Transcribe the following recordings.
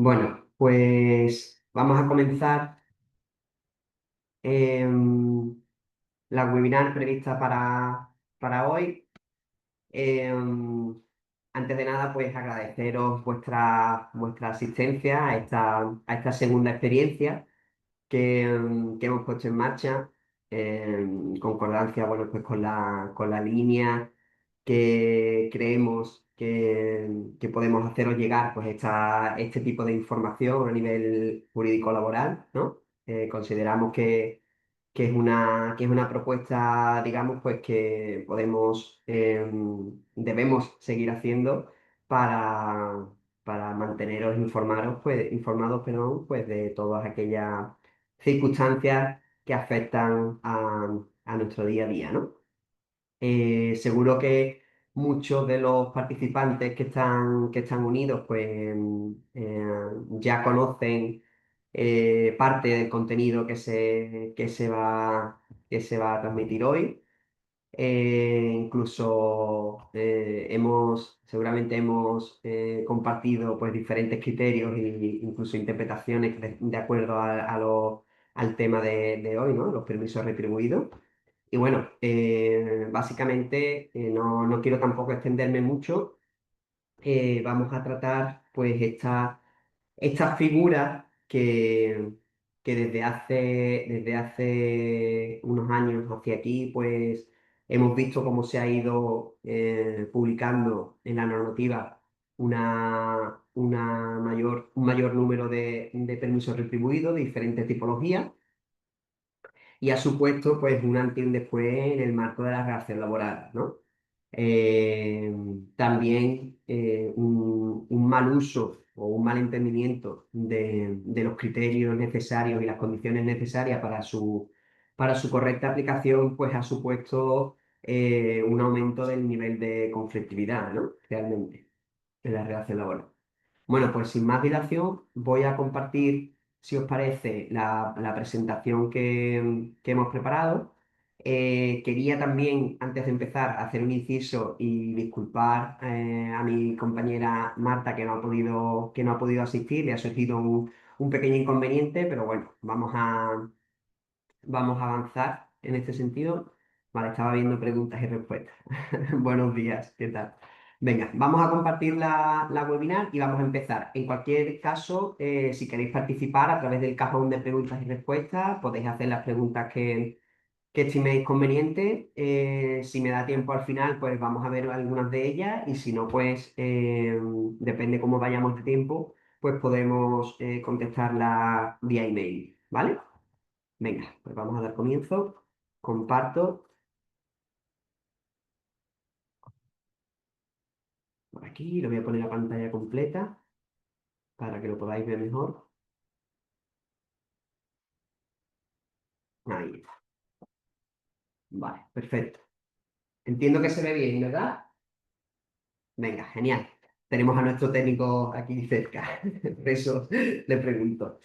Bueno, pues vamos a comenzar em, la webinar prevista para hoy. Em, Antes de nada, pues agradeceros vuestra asistencia a esta segunda experiencia que hemos puesto en marcha, en concordancia, bueno, pues con la línea que creemos que podemos haceros llegar pues este tipo de información a nivel jurídico laboral, ¿no? Consideramos que es una propuesta, digamos, pues que debemos seguir haciendo para, para manteneros informados, perdón, pues de todas aquellas circunstancias que afectan a nuestro día a día, ¿no? Seguro que muchos de los participantes que están unidos, pues ya conocen parte del contenido que se va a transmitir hoy. Incluso seguramente hemos compartido pues, diferentes criterios e incluso interpretaciones de acuerdo al tema de hoy, ¿no? Los permisos retribuidos. Y bueno, básicamente no quiero tampoco extenderme mucho. Vamos a tratar pues estas figuras que desde hace unos años hacia aquí, pues hemos visto cómo se ha ido publicando en la normativa un mayor número de permisos retribuidos de diferentes tipologías y ha supuesto pues un antes y un después en el marco de la relación laboral, ¿no? Eh, También un mal uso o un mal entendimiento de los criterios necesarios y las condiciones necesarias para su correcta aplicación, pues ha supuesto un aumento del nivel de conflictividad, ¿no? Realmente, en la relación laboral. Bueno, pues sin más dilación, voy a compartir, si os parece, la presentación que hemos preparado. Quería también, antes de empezar, hacer un inciso y disculpar a mi compañera Marta que no ha podido asistir, le ha surgido un pequeño inconveniente, pero bueno, vamos a avanzar en este sentido. Vale, estaba viendo preguntas y respuestas. Buenos días, ¿qué tal? Venga, vamos a compartir la webinar y vamos a empezar. En cualquier caso, si queréis participar a través del cajón de preguntas y respuestas, podéis hacer las preguntas que estiméis convenientes. Si me da tiempo al final, pues vamos a ver algunas de ellas y si no, pues depende cómo vayamos de tiempo, pues podemos contestarla vía email, ¿vale? Venga, pues vamos a dar comienzo. Comparto por aquí, lo voy a poner a pantalla completa para que lo podáis ver mejor. Ahí está. Vale, perfecto. Entiendo que se ve bien, ¿verdad? Venga, genial. Tenemos a nuestro técnico aquí cerca. Por eso le pregunto.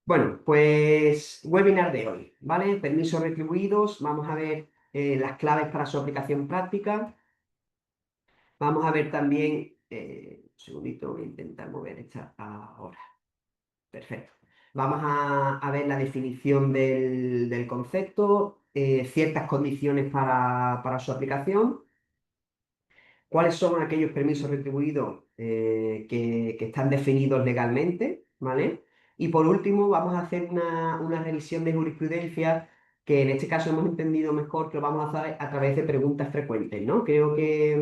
Bueno, pues webinar de hoy, ¿vale? Permisos retribuidos. Vamos a ver las claves para su aplicación práctica. Vamos a ver también, un segundito, voy a intentar mover esta ahora. Perfecto. Vamos a ver la definición del concepto, ciertas condiciones para su aplicación, cuáles son aquellos permisos retribuidos que están definidos legalmente, ¿vale? Y por último, vamos a hacer una revisión de jurisprudencia que en este caso hemos entendido mejor que lo vamos a hacer a través de preguntas frecuentes, ¿no? Creo que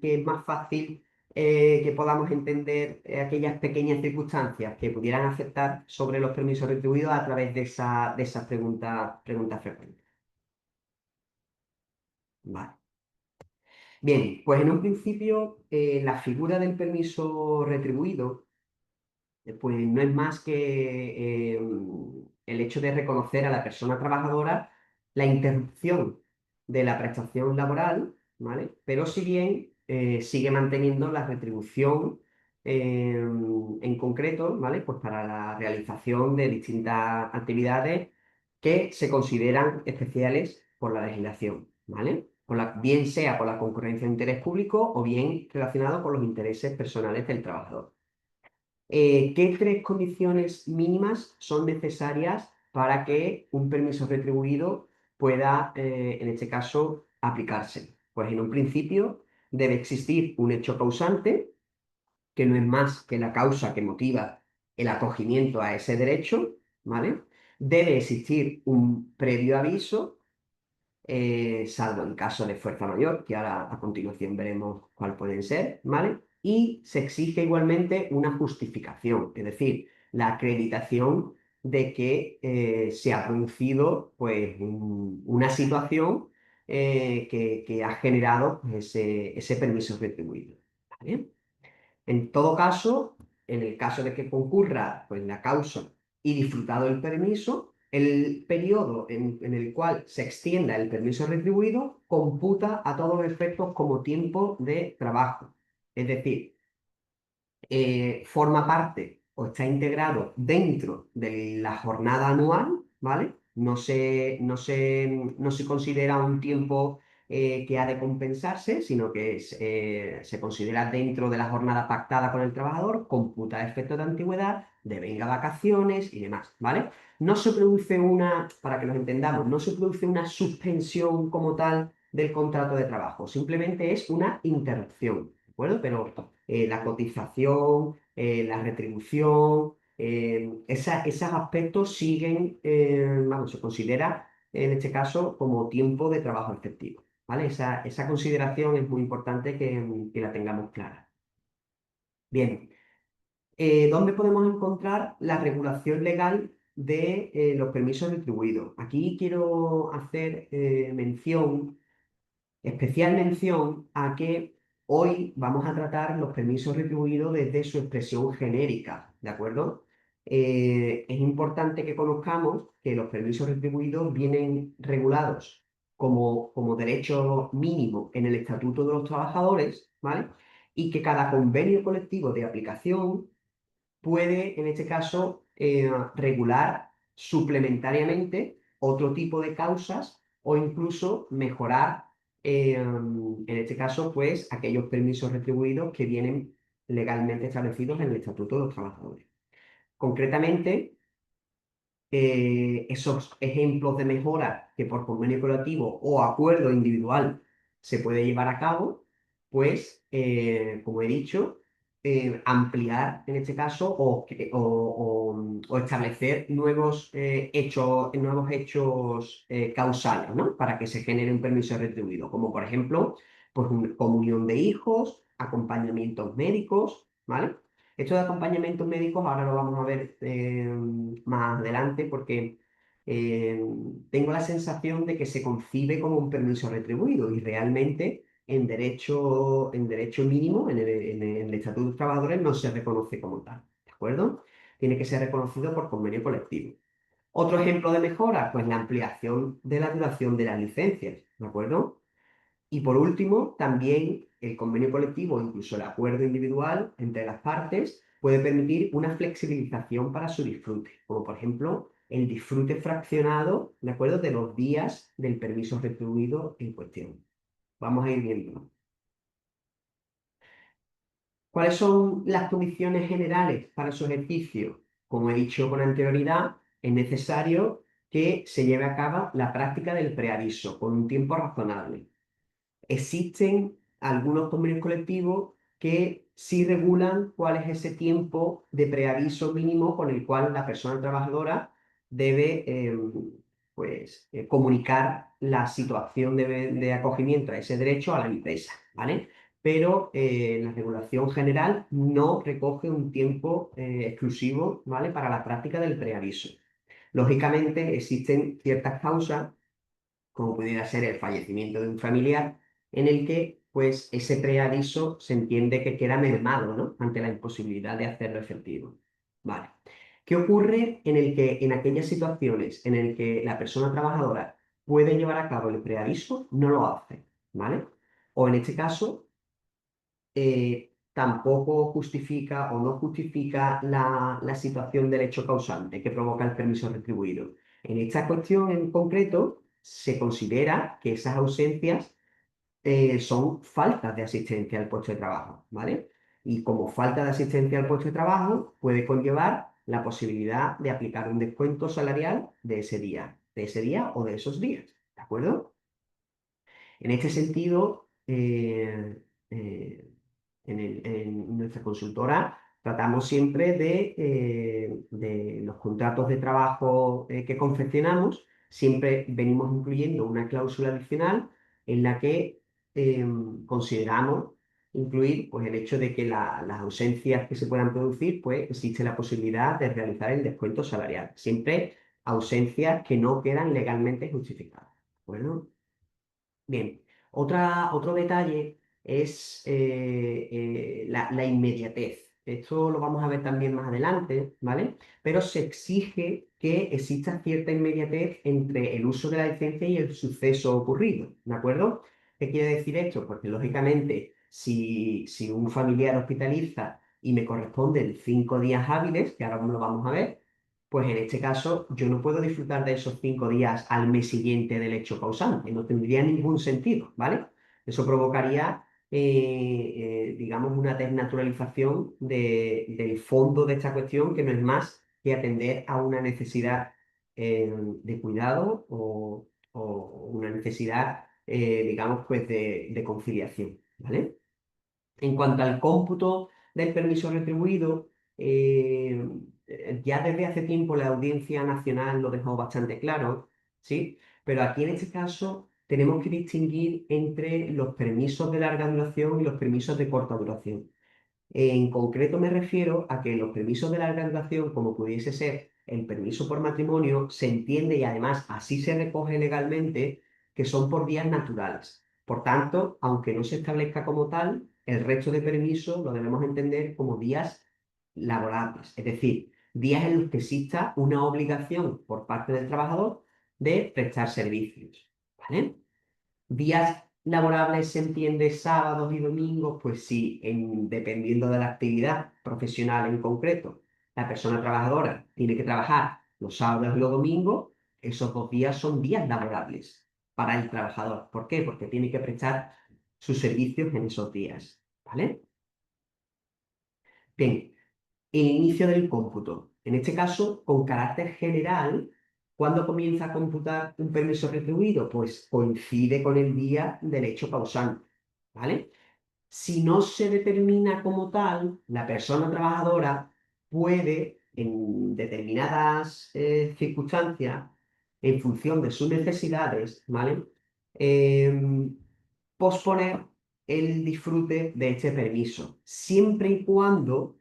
es más fácil que podamos entender aquellas pequeñas circunstancias que pudieran afectar sobre los permisos retribuidos a través de esas preguntas frecuentes. Vale. Bien, pues en un principio la figura del permiso retribuido pues no es más que el hecho de reconocer a la persona trabajadora la interrupción de la prestación laboral, ¿vale? Pero si bien sigue manteniendo la retribución en concreto, ¿vale? Pues para la realización de distintas actividades que se consideran especiales por la legislación, ¿vale? Bien sea por la concurrencia de interés público o bien relacionado con los intereses personales del trabajador. ¿Qué tres condiciones mínimas son necesarias para que un permiso retribuido pueda, en este caso, aplicarse? Pues en un principio debe existir un hecho causante, que no es más que la causa que motiva el acogimiento a ese derecho, ¿vale? Debe existir un previo aviso, salvo en caso de fuerza mayor, que ahora a continuación veremos cuál pueden ser, ¿vale? Y se exige igualmente una justificación, es decir, la acreditación de que se ha producido pues, una situación que ha generado pues, ese permiso retribuido. ¿Vale? En todo caso, en el caso de que concurra pues, la causa y disfrutado el permiso, el periodo en el cual se extienda el permiso retribuido computa a todos los efectos como tiempo de trabajo. Es decir, forma parte o está integrado dentro de la jornada anual, ¿vale? No se considera un tiempo que ha de compensarse, sino que se considera dentro de la jornada pactada con el trabajador, computa efectos de antigüedad, devenga vacaciones y demás, ¿vale? No se produce para que nos entendamos, no se produce una suspensión como tal del contrato de trabajo, simplemente es una interrupción, ¿de acuerdo? Pero la cotización, la retribución, esos aspectos siguen, vamos, se considera en este caso como tiempo de trabajo efectivo, ¿vale? Esa consideración es muy importante que la tengamos clara. Bien, ¿dónde podemos encontrar la regulación legal de los permisos retribuidos? Aquí quiero hacer especial mención a que hoy vamos a tratar los permisos retribuidos desde su expresión genérica, ¿de acuerdo? Es importante que conozcamos que los permisos retribuidos vienen regulados como derecho mínimo en el Estatuto de los Trabajadores, ¿vale? Y que cada convenio colectivo de aplicación puede, en este caso, regular suplementariamente otro tipo de causas o incluso mejorar, en este caso, pues, aquellos permisos retribuidos que vienen legalmente establecidos en el Estatuto de los Trabajadores. Concretamente, esos ejemplos de mejora que por convenio colectivo o acuerdo individual se puede llevar a cabo, pues, como he dicho, ampliar en este caso o establecer nuevos hechos causales, ¿no? Para que se genere un permiso retribuido, como por ejemplo, pues, comunión de hijos, acompañamientos médicos, ¿vale? Esto de acompañamientos médicos ahora lo vamos a ver más adelante porque eh, tengo la sensación de que se concibe como un permiso retribuido y realmente en derecho mínimo, en el Estatuto de los Trabajadores, no se reconoce como tal, ¿de acuerdo? Tiene que ser reconocido por convenio colectivo. Otro ejemplo de mejora, pues la ampliación de la duración de las licencias, ¿de acuerdo? Y por último, también el convenio colectivo, incluso el acuerdo individual entre las partes, puede permitir una flexibilización para su disfrute, como por ejemplo el disfrute fraccionado, ¿de acuerdo?, de los días del permiso retribuido en cuestión. Vamos a ir viendo. ¿Cuáles son las condiciones generales para su ejercicio? Como he dicho con anterioridad, es necesario que se lleve a cabo la práctica del preaviso con un tiempo razonable. Existen algunos convenios colectivos que sí regulan cuál es ese tiempo de preaviso mínimo con el cual la persona trabajadora debe pues, comunicar la situación de acogimiento a ese derecho a la empresa, ¿vale? Pero la regulación general no recoge un tiempo exclusivo, ¿vale? Para la práctica del preaviso. Lógicamente, existen ciertas causas como pudiera ser el fallecimiento de un familiar, en el que pues ese preaviso se entiende que queda mermado, ¿no? Ante la imposibilidad de hacerlo efectivo. Vale. ¿Qué ocurre en aquellas situaciones en las que la persona trabajadora puede llevar a cabo el preaviso, no lo hace, ¿vale? O en este caso, tampoco justifica o no justifica la situación del hecho causante que provoca el permiso retribuido. En esta cuestión en concreto, se considera que esas ausencias son faltas de asistencia al puesto de trabajo, ¿vale? Y como falta de asistencia al puesto de trabajo, puede conllevar la posibilidad de aplicar un descuento salarial de ese día o de esos días. ¿De acuerdo? En este sentido, en nuestra consultora tratamos siempre de los contratos de trabajo que confeccionamos, siempre venimos incluyendo una cláusula adicional en la que consideramos incluir pues, el hecho de que las ausencias que se puedan producir, pues existe la posibilidad de realizar el descuento salarial. Siempre ausencias que no quedan legalmente justificadas. Bueno. Bien, otro detalle es la inmediatez. Esto lo vamos a ver también más adelante, ¿vale? Pero se exige que exista cierta inmediatez entre el uso de la licencia y el suceso ocurrido, ¿de acuerdo? ¿Qué quiere decir esto? Porque lógicamente, si un familiar hospitaliza y me corresponden 5 días hábiles, que ahora lo vamos a ver, pues en este caso yo no puedo disfrutar de esos 5 días al mes siguiente del hecho causante, no tendría ningún sentido, ¿vale? Eso provocaría, digamos, una desnaturalización del fondo de esta cuestión, que no es más que atender a una necesidad de cuidado o una necesidad, digamos, pues de conciliación, ¿vale? En cuanto al cómputo del permiso retribuido, ya desde hace tiempo la Audiencia Nacional lo dejó bastante claro, ¿sí? Pero aquí en este caso tenemos que distinguir entre los permisos de larga duración y los permisos de corta duración. En concreto me refiero a que los permisos de larga duración, como pudiese ser el permiso por matrimonio, se entiende y además así se recoge legalmente que son por días naturales. Por tanto, aunque no se establezca como tal, el resto de permisos lo debemos entender como días laborables, es decir, días en los que exista una obligación por parte del trabajador de prestar servicios. ¿Vale? Días laborables se entiende sábados y domingos, pues sí, dependiendo de la actividad profesional en concreto, la persona trabajadora tiene que trabajar los sábados y los domingos, esos 2 días son días laborables para el trabajador. ¿Por qué? Porque tiene que prestar sus servicios en esos días, ¿vale? Bien, el inicio del cómputo. En este caso, con carácter general, ¿cuándo comienza a computar un permiso retribuido? Pues coincide con el día del hecho causante, ¿vale? Si no se determina como tal, la persona trabajadora puede, en determinadas circunstancias, en función de sus necesidades, ¿vale? Em, Posponer el disfrute de este permiso, siempre y cuando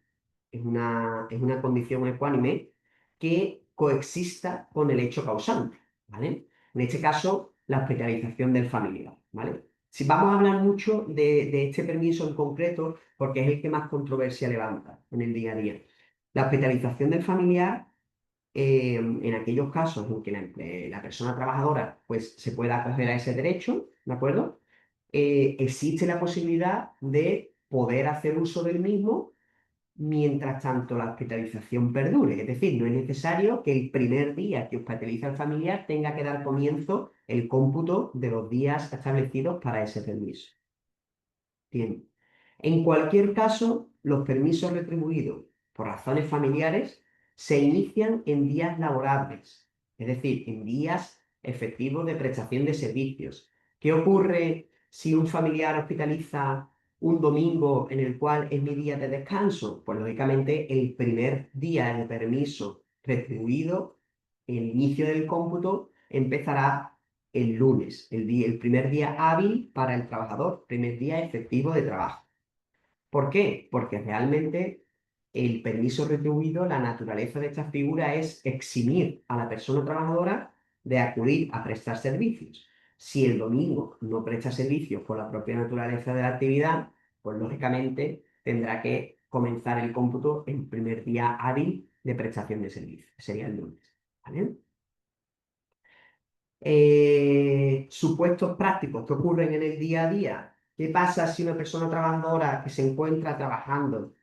es una condición ecuánime que coexista con el hecho causante, ¿vale? En este caso, la hospitalización del familiar, ¿vale? Si vamos a hablar mucho de este permiso en concreto, porque es el que más controversia levanta en el día a día. La hospitalización del familiar, en aquellos casos en que la persona trabajadora pues, se pueda acoger a ese derecho, ¿de acuerdo? Existe la posibilidad de poder hacer uso del mismo mientras tanto la hospitalización perdure. Es decir, no es necesario que el primer día que hospitaliza al familiar tenga que dar comienzo el cómputo de los días establecidos para ese permiso. Bien. En cualquier caso, los permisos retribuidos por razones familiares se inician en días laborables, es decir, en días efectivos de prestación de servicios. ¿Qué ocurre si un familiar hospitaliza un domingo en el cual es mi día de descanso? Pues lógicamente el primer día de permiso retribuido, el inicio del cómputo, empezará el lunes, el primer día hábil para el trabajador, primer día efectivo de trabajo. ¿Por qué? Porque realmente el permiso retribuido, la naturaleza de esta figura es eximir a la persona trabajadora de acudir a prestar servicios. Si el domingo no presta servicios por la propia naturaleza de la actividad, pues lógicamente tendrá que comenzar el cómputo el primer día hábil de prestación de servicios, que sería el lunes. ¿Vale? Supuestos prácticos que ocurren en el día a día. ¿Qué pasa si una persona trabajadora que se encuentra trabajando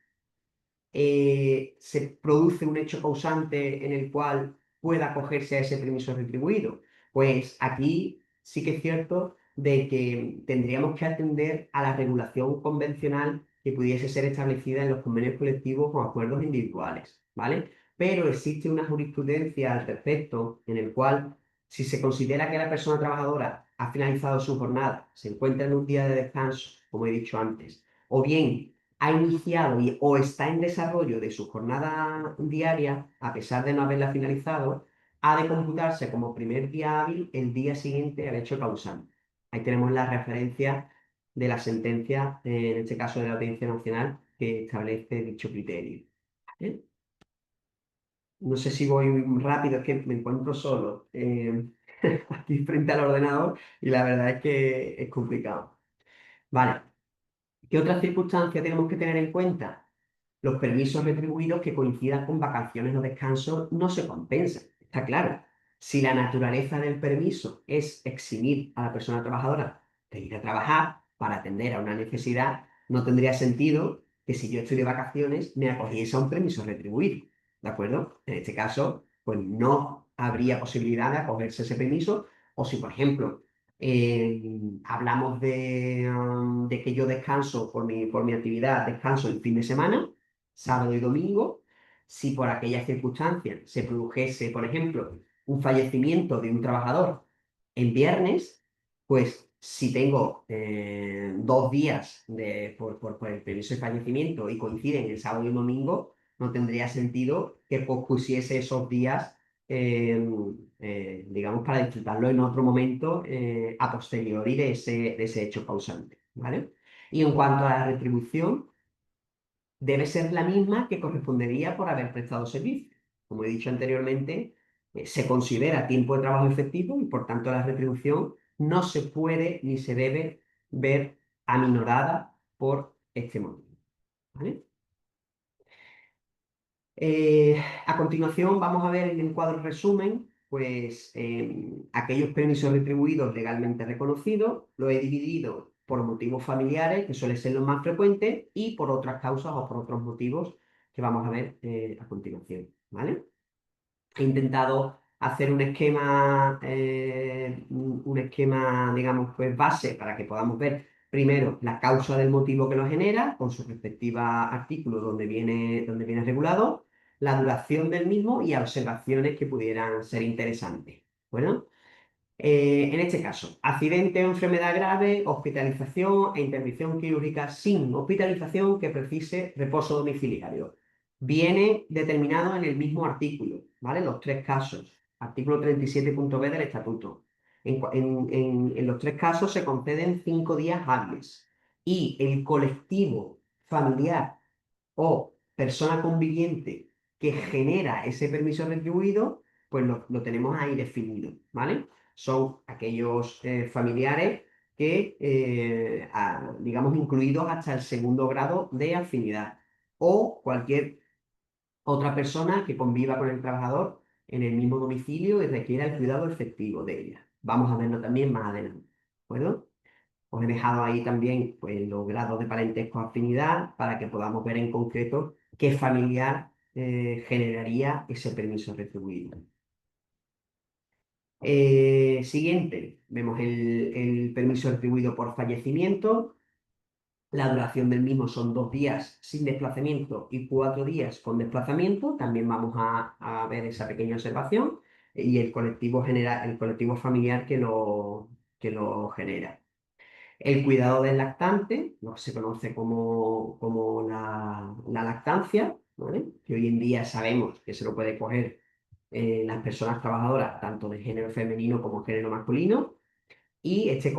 se produce un hecho causante en el cual pueda acogerse a ese permiso retribuido? Pues aquí sí que es cierto de que tendríamos que atender a la regulación convencional que pudiese ser establecida en los convenios colectivos o acuerdos individuales, ¿vale? Pero existe una jurisprudencia al respecto en el cual, si se considera que la persona trabajadora ha finalizado su jornada, se encuentra en un día de descanso, como he dicho antes, o bien ha iniciado o está en desarrollo de su jornada diaria, a pesar de no haberla finalizado, ha de computarse como primer día hábil el día siguiente al hecho causante. Ahí tenemos la referencia de la sentencia, en este caso de la Audiencia Nacional, que establece dicho criterio. ¿Vale? No sé si voy rápido, es que me encuentro solo aquí frente al ordenador y la verdad es que es complicado. Vale, ¿qué otras circunstancias tenemos que tener en cuenta? Los permisos retribuidos que coincidan con vacaciones o descansos no se compensan, está claro. Si la naturaleza del permiso es eximir a la persona trabajadora de ir a trabajar para atender a una necesidad, no tendría sentido que si yo estoy de vacaciones me acogiese a un permiso retribuido, ¿de acuerdo? En este caso, pues no habría posibilidad de acogerse a ese permiso, o si, por ejemplo, hablamos de que yo descanso por mi actividad, descanso el fin de semana, sábado y domingo, si por aquellas circunstancias se produjese, por ejemplo, un fallecimiento de un trabajador en viernes, pues si tengo 2 días por el permiso de fallecimiento y coinciden el sábado y el domingo, no tendría sentido que pospusiese esos días, eh, digamos, para disfrutarlo en otro momento a posteriori de ese hecho causante, ¿vale? Y en cuanto a la retribución, debe ser la misma que correspondería por haber prestado servicio. Como he dicho anteriormente, se considera tiempo de trabajo efectivo y por tanto la retribución no se puede ni se debe ver aminorada por este motivo. ¿Vale? A continuación vamos a ver en el cuadro resumen, pues aquellos permisos retribuidos legalmente reconocidos, lo he dividido por motivos familiares, que suelen ser los más frecuentes, y por otras causas o por otros motivos que vamos a ver a continuación, ¿vale? He intentado hacer un esquema, digamos, pues base para que podamos ver primero la causa del motivo que lo genera, con su respectiva artículo donde viene regulado, la duración del mismo y observaciones que pudieran ser interesantes. Bueno, en este caso, accidente o enfermedad grave, hospitalización e intervención quirúrgica sin hospitalización que precise reposo domiciliario. Viene determinado en el mismo artículo, ¿vale? Los tres casos. Artículo 37.b del Estatuto. En los tres casos se conceden 5 días hábiles y el colectivo familiar o persona conviviente que genera ese permiso retribuido, pues lo tenemos ahí definido, ¿vale? Son aquellos familiares que, digamos, incluidos hasta el segundo grado de afinidad o cualquier otra persona que conviva con el trabajador en el mismo domicilio y requiera el cuidado efectivo de ella. Vamos a verlo también más adelante, ¿de acuerdo? Os he dejado ahí también pues, los grados de parentesco o afinidad para que podamos ver en concreto qué familiar generaría ese permiso retribuido. Siguiente, vemos el permiso retribuido por fallecimiento. La duración del mismo son 2 días sin desplazamiento y 4 días con desplazamiento. También vamos a ver esa pequeña observación y el colectivo familiar que lo genera. El cuidado del lactante, lo que se conoce como la lactancia, ¿vale? Que hoy en día sabemos que se lo puede coger las personas trabajadoras, tanto de género femenino como género masculino. Y este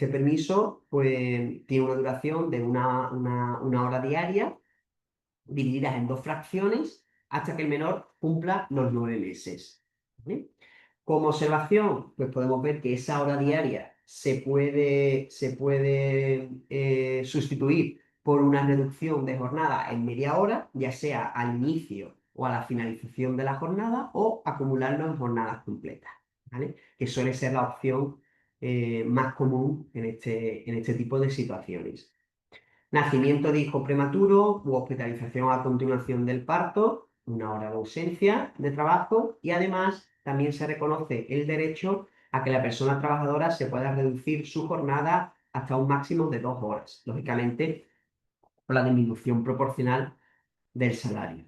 permiso pues, tiene una duración de una hora diaria, divididas en dos fracciones, hasta que el menor cumpla los 9 meses. ¿Vale? Como observación, pues podemos ver que esa hora diaria se puede sustituir por una reducción de jornada en media hora, ya sea al inicio o a la finalización de la jornada, o acumularlo en jornadas completas, ¿vale? Que suele ser la opción más común en este tipo de situaciones. Nacimiento de hijo prematuro u hospitalización a continuación del parto, una hora de ausencia de trabajo y además también se reconoce el derecho a que la persona trabajadora se pueda reducir su jornada hasta un máximo de 2 horas. Lógicamente, por la disminución proporcional del salario.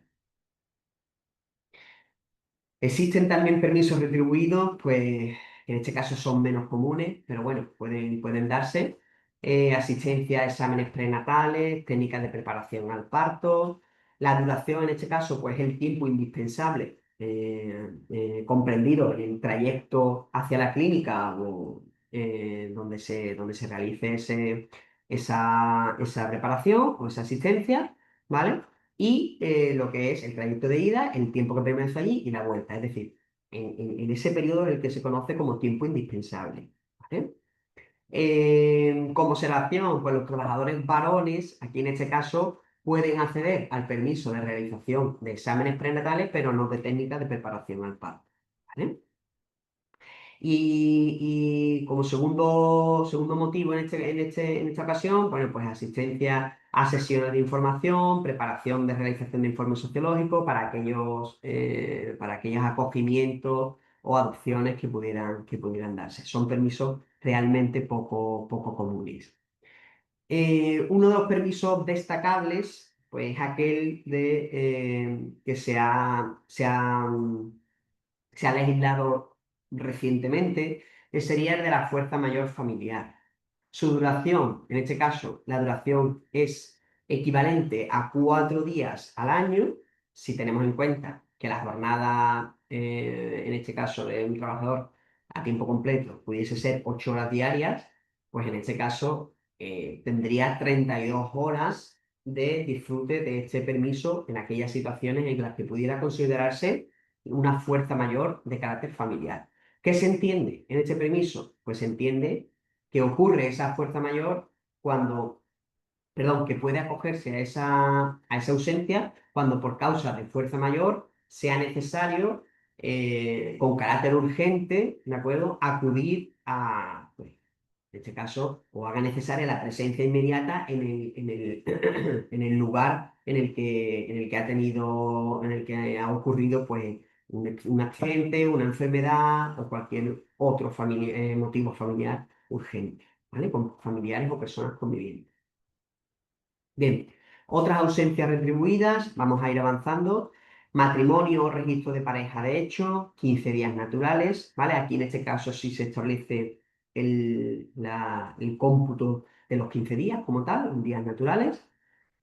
Existen también permisos retribuidos, pues en este caso son menos comunes, pero bueno, pueden darse. Asistencia a exámenes prenatales, técnicas de preparación al parto. La duración en este caso, pues el tiempo indispensable comprendido en el trayecto hacia la clínica o donde se realice esa preparación o esa asistencia, ¿vale? Y lo que es el trayecto de ida, el tiempo que permanece allí y la vuelta, es decir, en ese periodo en el que se conoce como tiempo indispensable. ¿Vale? Como observación, pues los trabajadores varones, aquí en este caso, pueden acceder al permiso de realización de exámenes prenatales, pero no de técnicas de preparación al parto. ¿Vale? Y como segundo motivo en esta ocasión, bueno, pues asistencia a sesiones de información, preparación de realización de informes sociológicos para aquellos acogimientos o adopciones que pudieran darse. Son permisos realmente poco comunes. Uno de los permisos destacables, pues es aquel que se ha legislado recientemente, que sería el de la fuerza mayor familiar. Su duración, en este caso, la duración es equivalente a 4 días al año, si tenemos en cuenta que la jornada, en este caso, de un trabajador a tiempo completo pudiese ser 8 horas diarias, pues en este caso tendría 32 horas de disfrute de este permiso en aquellas situaciones en las que pudiera considerarse una fuerza mayor de carácter familiar. ¿Qué se entiende en este permiso? Pues se entiende que ocurre esa fuerza mayor cuando, perdón, que puede acogerse a esa ausencia cuando por causa de fuerza mayor sea necesario, con carácter urgente, ¿de acuerdo?, acudir a, pues, en este caso, o haga necesaria la presencia inmediata en el lugar en el que ha ocurrido, pues, un accidente, una enfermedad o cualquier otro motivo familiar urgente, ¿vale? Con familiares o personas convivientes. Bien, otras ausencias retribuidas, vamos a ir avanzando. Matrimonio o registro de pareja de hecho, 15 días naturales, ¿vale? Aquí en este caso sí se establece el cómputo de los 15 días como tal, en días naturales.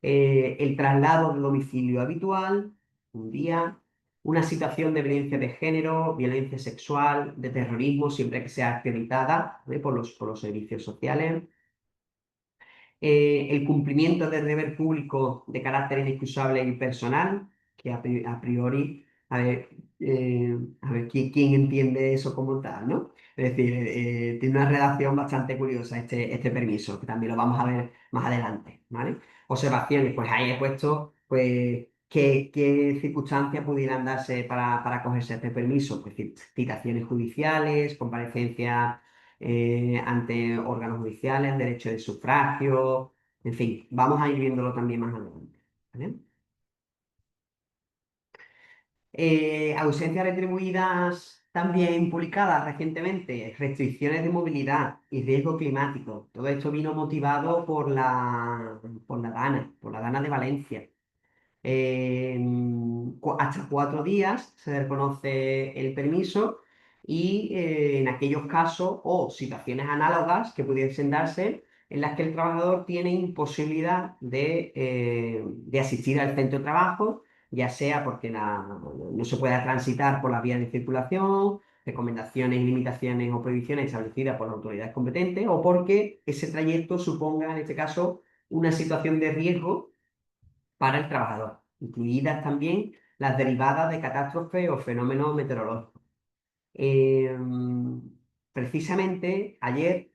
El traslado de domicilio habitual, un día. Una situación de violencia de género, violencia sexual, de terrorismo, siempre que sea acreditada, ¿vale?, por los servicios sociales. El cumplimiento del deber público de carácter inexcusable y personal, que a priori, a ver quién entiende eso como tal, ¿no? Es decir, tiene una redacción bastante curiosa este permiso, que también lo vamos a ver más adelante, ¿vale? Observaciones, pues ahí he puesto, pues, qué circunstancias pudieran darse para acogerse a este permiso, pues citaciones judiciales, comparecencias ante órganos judiciales, derecho de sufragio, en fin, vamos a ir viéndolo también más adelante. ¿Vale? Ausencias retribuidas también publicadas recientemente, restricciones de movilidad y riesgo climático. Todo esto vino motivado por la DANA de Valencia. Hasta 4 días se reconoce el permiso y en aquellos casos o situaciones análogas que pudiesen darse en las que el trabajador tiene imposibilidad de asistir al centro de trabajo, ya sea porque no se pueda transitar por las vías de circulación, recomendaciones, limitaciones o prohibiciones establecidas por las autoridades competentes, o porque ese trayecto suponga, en este caso, una situación de riesgo para el trabajador, incluidas también las derivadas de catástrofes o fenómenos meteorológicos. Eh, Precisamente ayer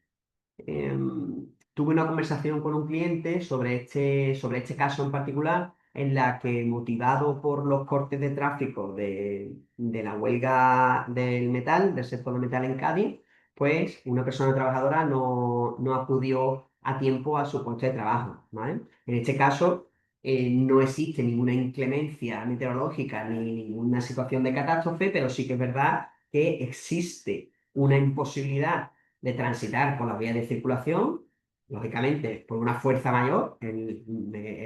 tuve una conversación con un cliente sobre este caso en particular, en la que, motivado por los cortes de tráfico de la huelga del metal, del sector del metal en Cádiz, pues una persona trabajadora no acudió a tiempo a su puesto de trabajo, ¿vale? En este caso, no existe ninguna inclemencia meteorológica ni ninguna situación de catástrofe, pero sí que es verdad que existe una imposibilidad de transitar por las vías de circulación, lógicamente, por una fuerza mayor, el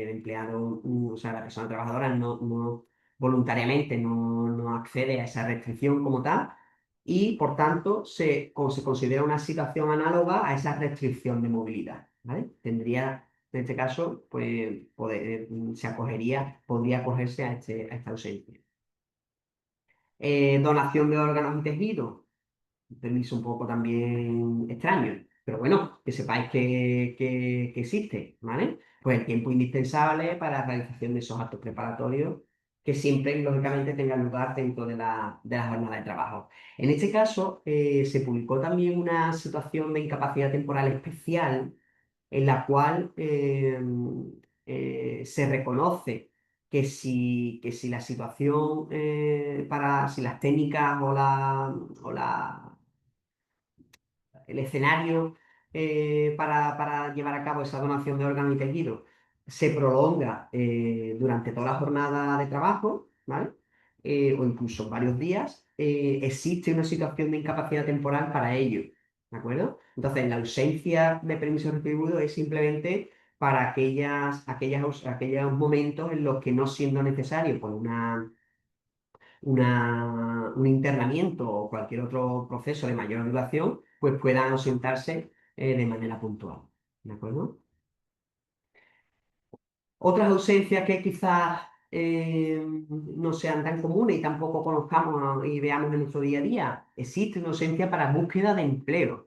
empleado, o sea, la persona trabajadora voluntariamente no accede a esa restricción como tal y, por tanto, se considera una situación análoga a esa restricción de movilidad, ¿vale? Tendría, en este caso, pues, podría acogerse a esta ausencia. Donación de órganos y tejidos, un permiso un poco también extraño, pero bueno, que sepáis que existe, ¿vale? Pues el tiempo indispensable para la realización de esos actos preparatorios que siempre, lógicamente, tengan lugar dentro de la jornada de trabajo. En este caso, se publicó también una situación de incapacidad temporal especial en la cual se reconoce que si la situación, si las técnicas o el escenario para llevar a cabo esa donación de órganos y tejidos se prolonga durante toda la jornada de trabajo, ¿vale? O incluso varios días, existe una situación de incapacidad temporal para ello, ¿de acuerdo? Entonces, la ausencia de permiso retribuido es simplemente para aquellos momentos en los que, no siendo necesario por un internamiento o cualquier otro proceso de mayor duración, pues puedan ausentarse de manera puntual. ¿De acuerdo? Otras ausencias que quizás no sean tan comunes y tampoco conozcamos y veamos en nuestro día a día. Existe una ausencia para búsqueda de empleo.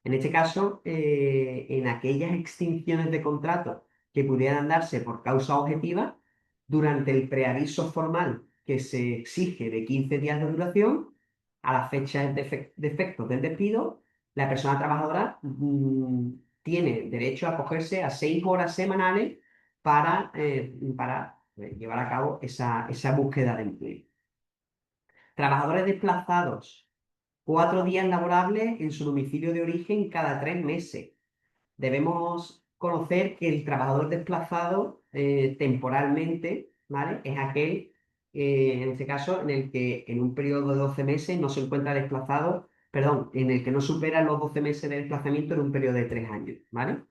En este caso, en aquellas extinciones de contrato que pudieran darse por causa objetiva, durante el preaviso formal que se exige de 15 días de duración, a la fecha de efectos del despido, la persona trabajadora tiene derecho a acogerse a 6 horas semanales para llevar a cabo esa búsqueda de empleo. Trabajadores desplazados, 4 días laborables en su domicilio de origen cada 3 meses. Debemos conocer que el trabajador desplazado temporalmente, ¿vale? Es aquel, en este caso, en el que en un periodo de 12 meses no se encuentra desplazado, perdón, en el que no supera los 12 meses de desplazamiento en un periodo de 3 años, ¿vale?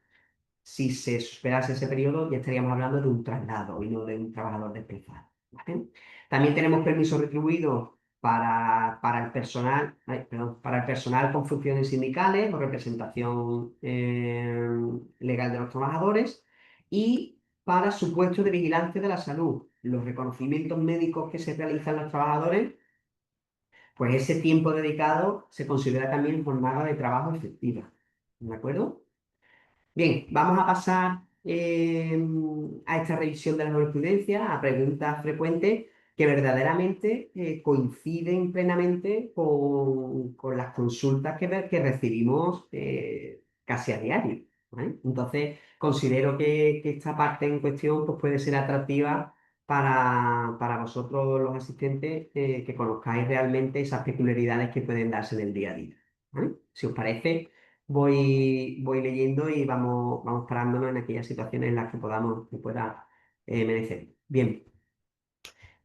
Si se superase ese periodo, ya estaríamos hablando de un traslado y no de un trabajador desplazado, ¿vale? También tenemos permisos retribuidos para el personal, perdón, para el personal con funciones sindicales o representación legal de los trabajadores y para su puesto de vigilancia de la salud. Los reconocimientos médicos que se realizan los trabajadores, pues ese tiempo dedicado se considera también jornada de trabajo efectiva. ¿De acuerdo? Bien, vamos a pasar a esta revisión de la jurisprudencia, a preguntas frecuentes que verdaderamente coinciden plenamente con las consultas que recibimos casi a diario, ¿vale? Entonces, considero que esta parte en cuestión pues, puede ser atractiva para vosotros los asistentes, que conozcáis realmente esas peculiaridades que pueden darse en el día a día, ¿vale? Si os parece, voy leyendo y vamos parándonos en aquellas situaciones en las que pueda merecer. Bien.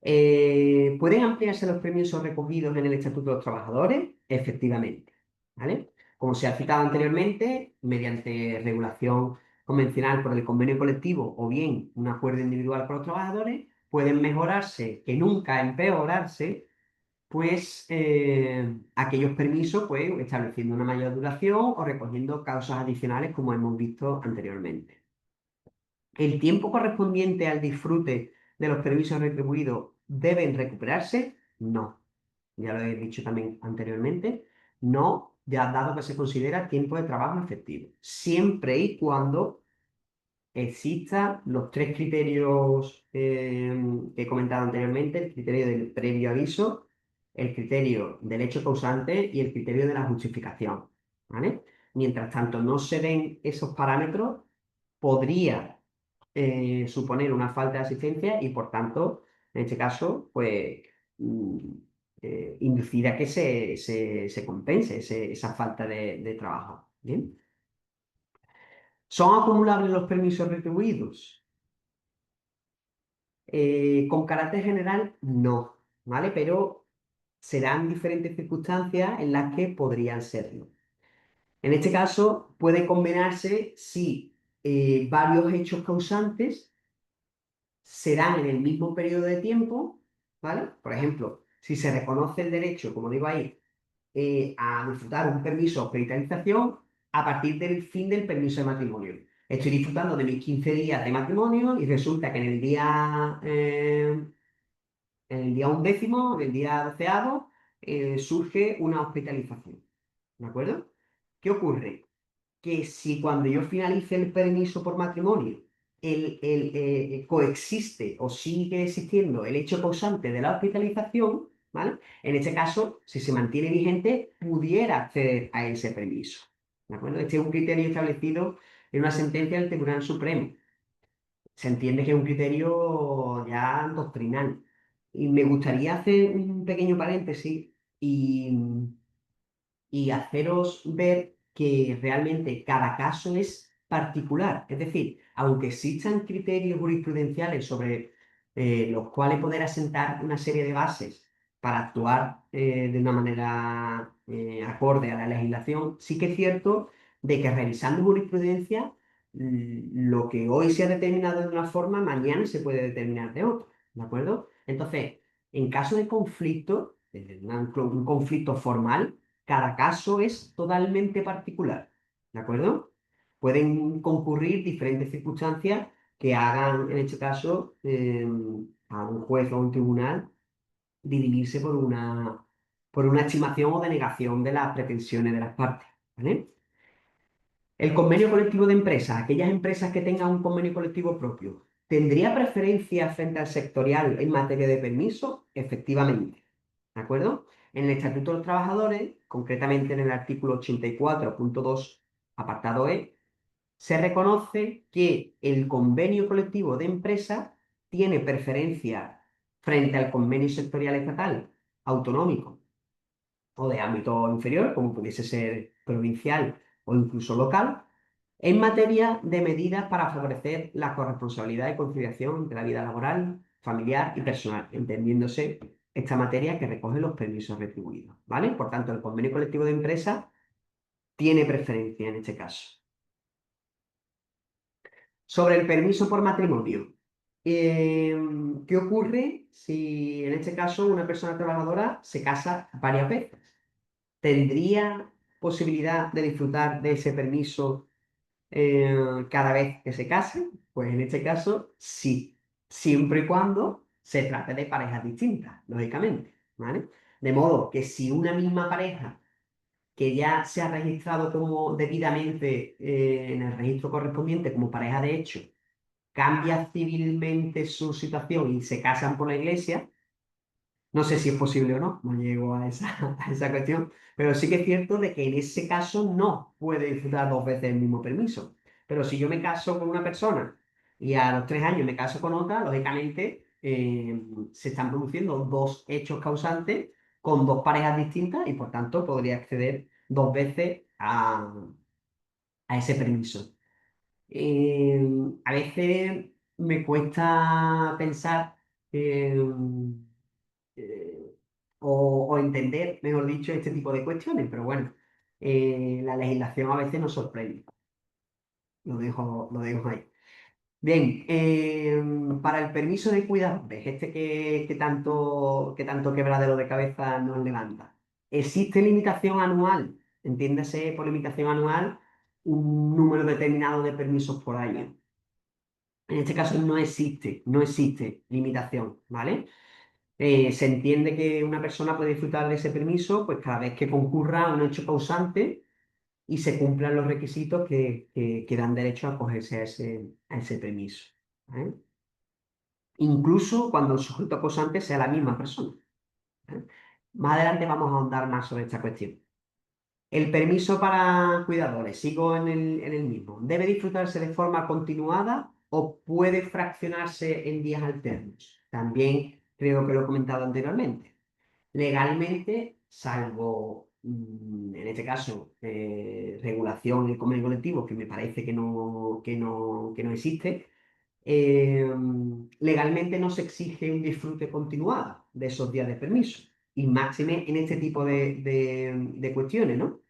¿Pueden ampliarse los permisos recogidos en el Estatuto de los Trabajadores? Efectivamente. ¿Vale? Como se ha citado anteriormente, mediante regulación convencional por el convenio colectivo o bien un acuerdo individual con los trabajadores, pueden mejorarse, que nunca empeorarse, pues aquellos permisos, pues estableciendo una mayor duración o recogiendo causas adicionales como hemos visto anteriormente. ¿El tiempo correspondiente al disfrute de los permisos retribuidos deben recuperarse? No, ya lo he dicho también anteriormente, no, ya dado que se considera tiempo de trabajo efectivo, siempre y cuando existan los tres criterios que he comentado anteriormente: el criterio del previo aviso, el criterio del hecho causante y el criterio de la justificación, ¿vale? Mientras tanto no se den esos parámetros, podría suponer una falta de asistencia y, por tanto, en este caso, pues mm, inducir a que se compense esa falta de trabajo. ¿Bien? ¿Son acumulables los permisos retribuidos? Con carácter general, no, ¿vale? Pero serán diferentes circunstancias en las que podrían serlo. En este caso, puede combinarse si varios hechos causantes se dan en el mismo periodo de tiempo, ¿vale? Por ejemplo, si se reconoce el derecho, como digo ahí, a disfrutar un permiso o hospitalización a partir del fin del permiso de matrimonio. Estoy disfrutando de mis 15 días de matrimonio y resulta que en el día undécimo, en el día doceavo, surge una hospitalización. ¿De acuerdo? ¿Qué ocurre? Que si cuando yo finalice el permiso por matrimonio, coexiste o sigue existiendo el hecho causante de la hospitalización, ¿vale? En este caso, si se mantiene vigente, pudiera acceder a ese permiso. ¿De acuerdo? Este es un criterio establecido en una sentencia del Tribunal Supremo. Se entiende que es un criterio ya doctrinal. Y me gustaría hacer un pequeño paréntesis y haceros ver que realmente cada caso es particular. Es decir, aunque existan criterios jurisprudenciales sobre los cuales poder asentar una serie de bases para actuar de una manera acorde a la legislación, sí que es cierto de que revisando jurisprudencia, lo que hoy se ha determinado de una forma, mañana se puede determinar de otra. ¿De acuerdo? Entonces, en caso de conflicto, un conflicto formal, cada caso es totalmente particular, ¿de acuerdo? Pueden concurrir diferentes circunstancias que hagan, en este caso, a un juez o a un tribunal dirimirse por una estimación o denegación de las pretensiones de las partes, ¿vale? El convenio colectivo de empresas, aquellas empresas que tengan un convenio colectivo propio, ¿tendría preferencia frente al sectorial en materia de permiso? Efectivamente. ¿De acuerdo? En el Estatuto de los Trabajadores, concretamente en el artículo 84.2, apartado E, se reconoce que el convenio colectivo de empresa tiene preferencia frente al convenio sectorial estatal, autonómico o de ámbito inferior, como pudiese ser provincial o incluso local, en materia de medidas para favorecer la corresponsabilidad y conciliación entre la vida laboral, familiar y personal, entendiéndose esta materia que recoge los permisos retribuidos, ¿vale? Por tanto, el convenio colectivo de empresa tiene preferencia en este caso. Sobre el permiso por matrimonio. ¿Qué ocurre si en este caso una persona trabajadora se casa varias veces? ¿Tendría posibilidad de disfrutar de ese permiso cada vez que se casen? Pues en este caso sí, siempre y cuando se trate de parejas distintas, lógicamente, ¿vale? De modo que si una misma pareja que ya se ha registrado como debidamente en el registro correspondiente como pareja de hecho, cambia civilmente su situación y se casan por la iglesia, no sé si es posible o no, no llego a a esa cuestión, pero sí que es cierto de que en ese caso no puede disfrutar dos veces el mismo permiso. Pero si yo me caso con una persona y a los 3 años me caso con otra, lógicamente se están produciendo dos hechos causantes con dos parejas distintas y por tanto podría acceder dos veces a ese permiso. A veces me cuesta pensar eh, eh, o entender, mejor dicho, este tipo de cuestiones, pero bueno, la legislación a veces nos sorprende. Lo dejo ahí. Bien, para el permiso de cuidadores, este que tanto quebradero de cabeza nos levanta, ¿existe limitación anual? Entiéndase por limitación anual un número determinado de permisos por año. En este caso no existe limitación, ¿vale? Se entiende que una persona puede disfrutar de ese permiso pues cada vez que concurra un hecho causante y se cumplan los requisitos que dan derecho a acogerse a ese permiso, ¿vale? Incluso cuando el sujeto causante sea la misma persona, ¿vale? Más adelante vamos a ahondar más sobre esta cuestión. El permiso para cuidadores, sigo en el mismo. ¿Debe disfrutarse de forma continuada o puede fraccionarse en días alternos? También creo que lo he comentado anteriormente. Legalmente, salvo en este caso regulación en el convenio colectivo, que me parece que no existe, eh, legalmente no se exige un disfrute continuado de esos días de permiso. Y máxime en este tipo de cuestiones, ¿no?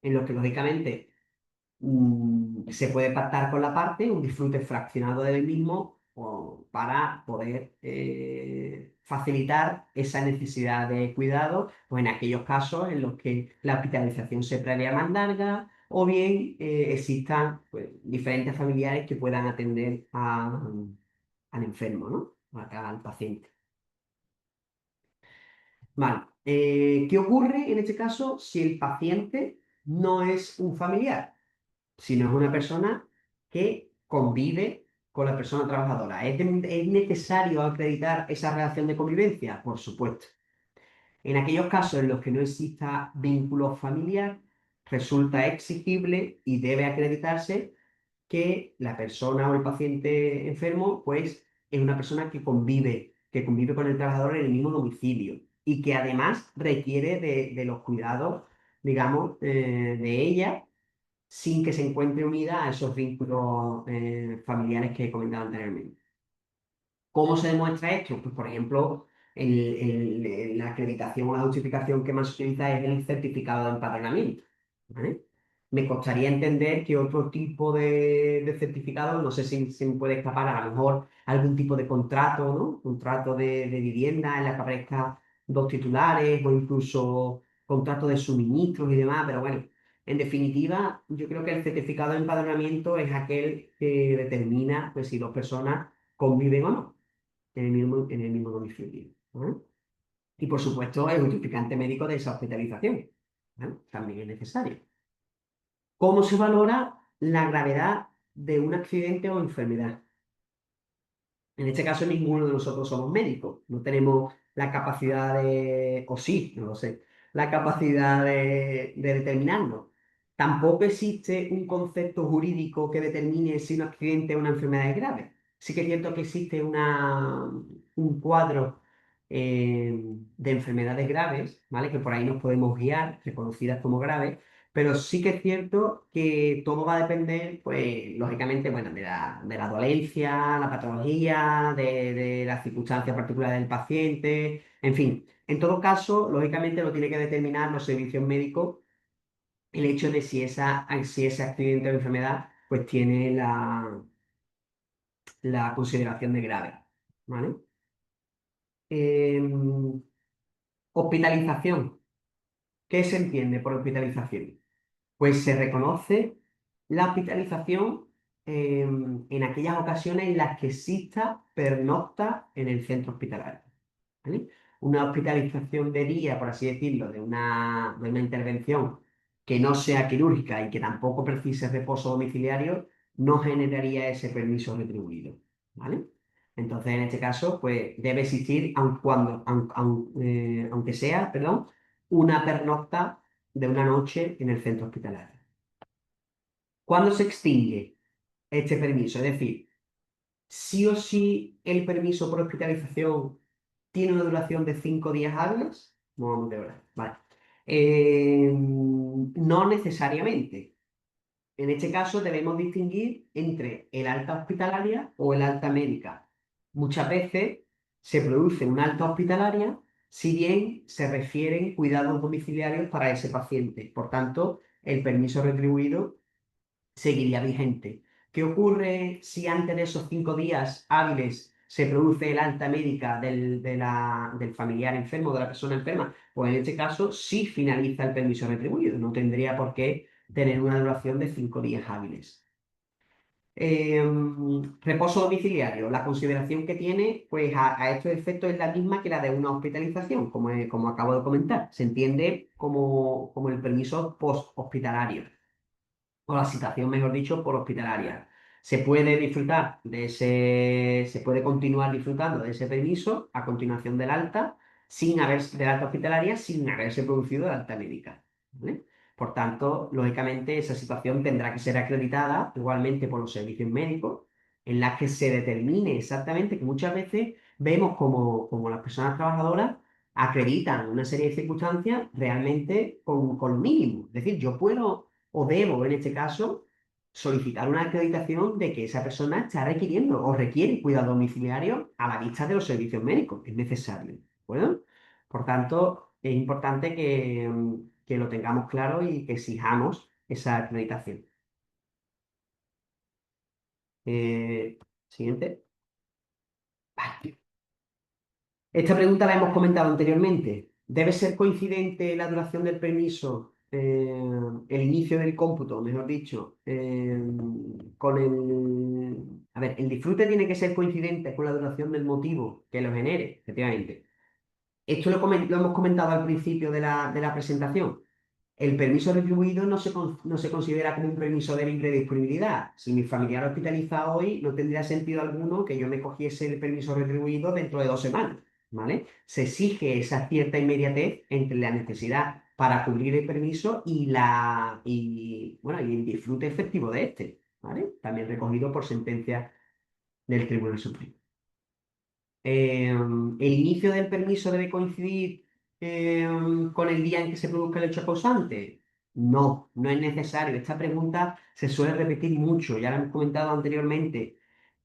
en los que lógicamente se puede pactar con la parte un disfrute fraccionado del mismo para poder facilitar esa necesidad de cuidado, o en aquellos casos en los que la hospitalización se previa más larga, o bien existan pues, diferentes familiares que puedan atender al enfermo, ¿no? Al paciente. Vale. ¿Qué ocurre en este caso si el paciente no es un familiar, sino es una persona que convive con la persona trabajadora? ¿Es necesario acreditar esa relación de convivencia? Por supuesto. En aquellos casos en los que no exista vínculo familiar, resulta exigible y debe acreditarse que la persona o el paciente enfermo, pues, es una persona que convive con el trabajador en el mismo domicilio y que además requiere de los cuidados, digamos, de ella sin que se encuentre unida a esos vínculos familiares que he comentado anteriormente. ¿Cómo se demuestra esto? Pues, por ejemplo, la acreditación o la justificación que más se utiliza es el certificado de empadronamiento. ¿Vale? Me costaría entender que otro tipo de certificado, no sé si se me puede escapar, a lo mejor algún tipo de contrato, ¿no? Contrato de vivienda en la que aparezca dos titulares o incluso contrato de suministros y demás, pero bueno, en definitiva, yo creo que el certificado de empadronamiento es aquel que determina pues, si dos personas conviven o no en el mismo domicilio. ¿Vale? Y por supuesto, el justificante médico de esa hospitalización. ¿Vale? También es necesario. ¿Cómo se valora la gravedad de un accidente o enfermedad? En este caso, ninguno de nosotros somos médicos, no tenemos la capacidad de, o sí, no lo sé, la capacidad de determinarlo. Tampoco existe un concepto jurídico que determine si un accidente o una enfermedad es grave. Sí que es cierto que existe un cuadro de enfermedades graves, ¿vale? Que por ahí nos podemos guiar, reconocidas como graves, pero sí que es cierto que todo va a depender, pues, lógicamente, bueno, de la dolencia, la patología, de las circunstancias particulares del paciente, en fin. En todo caso, lógicamente lo tiene que determinar los servicios médicos el hecho de si ese accidente o enfermedad, pues, tiene la consideración de grave, ¿vale? Em, Hospitalización. ¿Qué se entiende por hospitalización? Pues se reconoce la hospitalización en aquellas ocasiones en las que exista pernocta en el centro hospitalario. ¿Vale? Una hospitalización de día, por así decirlo, de una intervención que no sea quirúrgica y que tampoco precise reposo domiciliario, no generaría ese permiso retribuido. ¿Vale? Entonces, en este caso, pues debe existir, aunque sea, perdón, una pernocta de una noche en el centro hospitalario. ¿Cuándo se extingue este permiso? Es decir, sí o sí el permiso por hospitalización tiene una duración de 5 días hábiles. No vamos de hora. Vale. No necesariamente. En este caso debemos distinguir entre el alta hospitalaria o el alta médica. Muchas veces se produce una alta hospitalaria si bien se refieren cuidados domiciliarios para ese paciente. Por tanto, el permiso retribuido seguiría vigente. ¿Qué ocurre si antes de esos 5 días hábiles se produce el alta médica del familiar enfermo, de la persona enferma? Pues en este caso sí finaliza el permiso retribuido, no tendría por qué tener una duración de 5 días hábiles. Reposo domiciliario. La consideración que tiene, pues a estos efectos es la misma que la de una hospitalización, como acabo de comentar. Se entiende como el permiso post-hospitalario o la citación, mejor dicho, por hospitalaria. Se puede continuar disfrutando de ese permiso a continuación del alta hospitalaria sin haberse producido el alta médica. ¿Vale? Por tanto, lógicamente, esa situación tendrá que ser acreditada igualmente por los servicios médicos, en las que se determine exactamente que muchas veces vemos como las personas trabajadoras acreditan una serie de circunstancias realmente con lo mínimo. Es decir, yo puedo o debo, en este caso, solicitar una acreditación de que esa persona está requiriendo o requiere cuidado domiciliario a la vista de los servicios médicos. Es necesario. ¿De acuerdo? Por tanto, es importante que lo tengamos claro y que exijamos esa acreditación. Siguiente. Vale. Esta pregunta la hemos comentado anteriormente. ¿Debe ser coincidente la duración del permiso, el inicio del cómputo, mejor dicho, con el... A ver, el disfrute tiene que ser coincidente con la duración del motivo que lo genere, efectivamente. Esto lo hemos comentado al principio de la presentación. El permiso retribuido no se considera como un permiso de libre disponibilidad. Si mi familiar hospitaliza hoy, no tendría sentido alguno que yo me cogiese el permiso retribuido dentro de 2 semanas, ¿vale? Se exige esa cierta inmediatez entre la necesidad para cubrir el permiso bueno, y el disfrute efectivo de este, ¿vale? También recogido por sentencia del Tribunal Supremo. ¿El inicio del permiso debe coincidir con el día en que se produzca el hecho causante? No, no es necesario. Esta pregunta se suele repetir mucho, ya la hemos comentado anteriormente.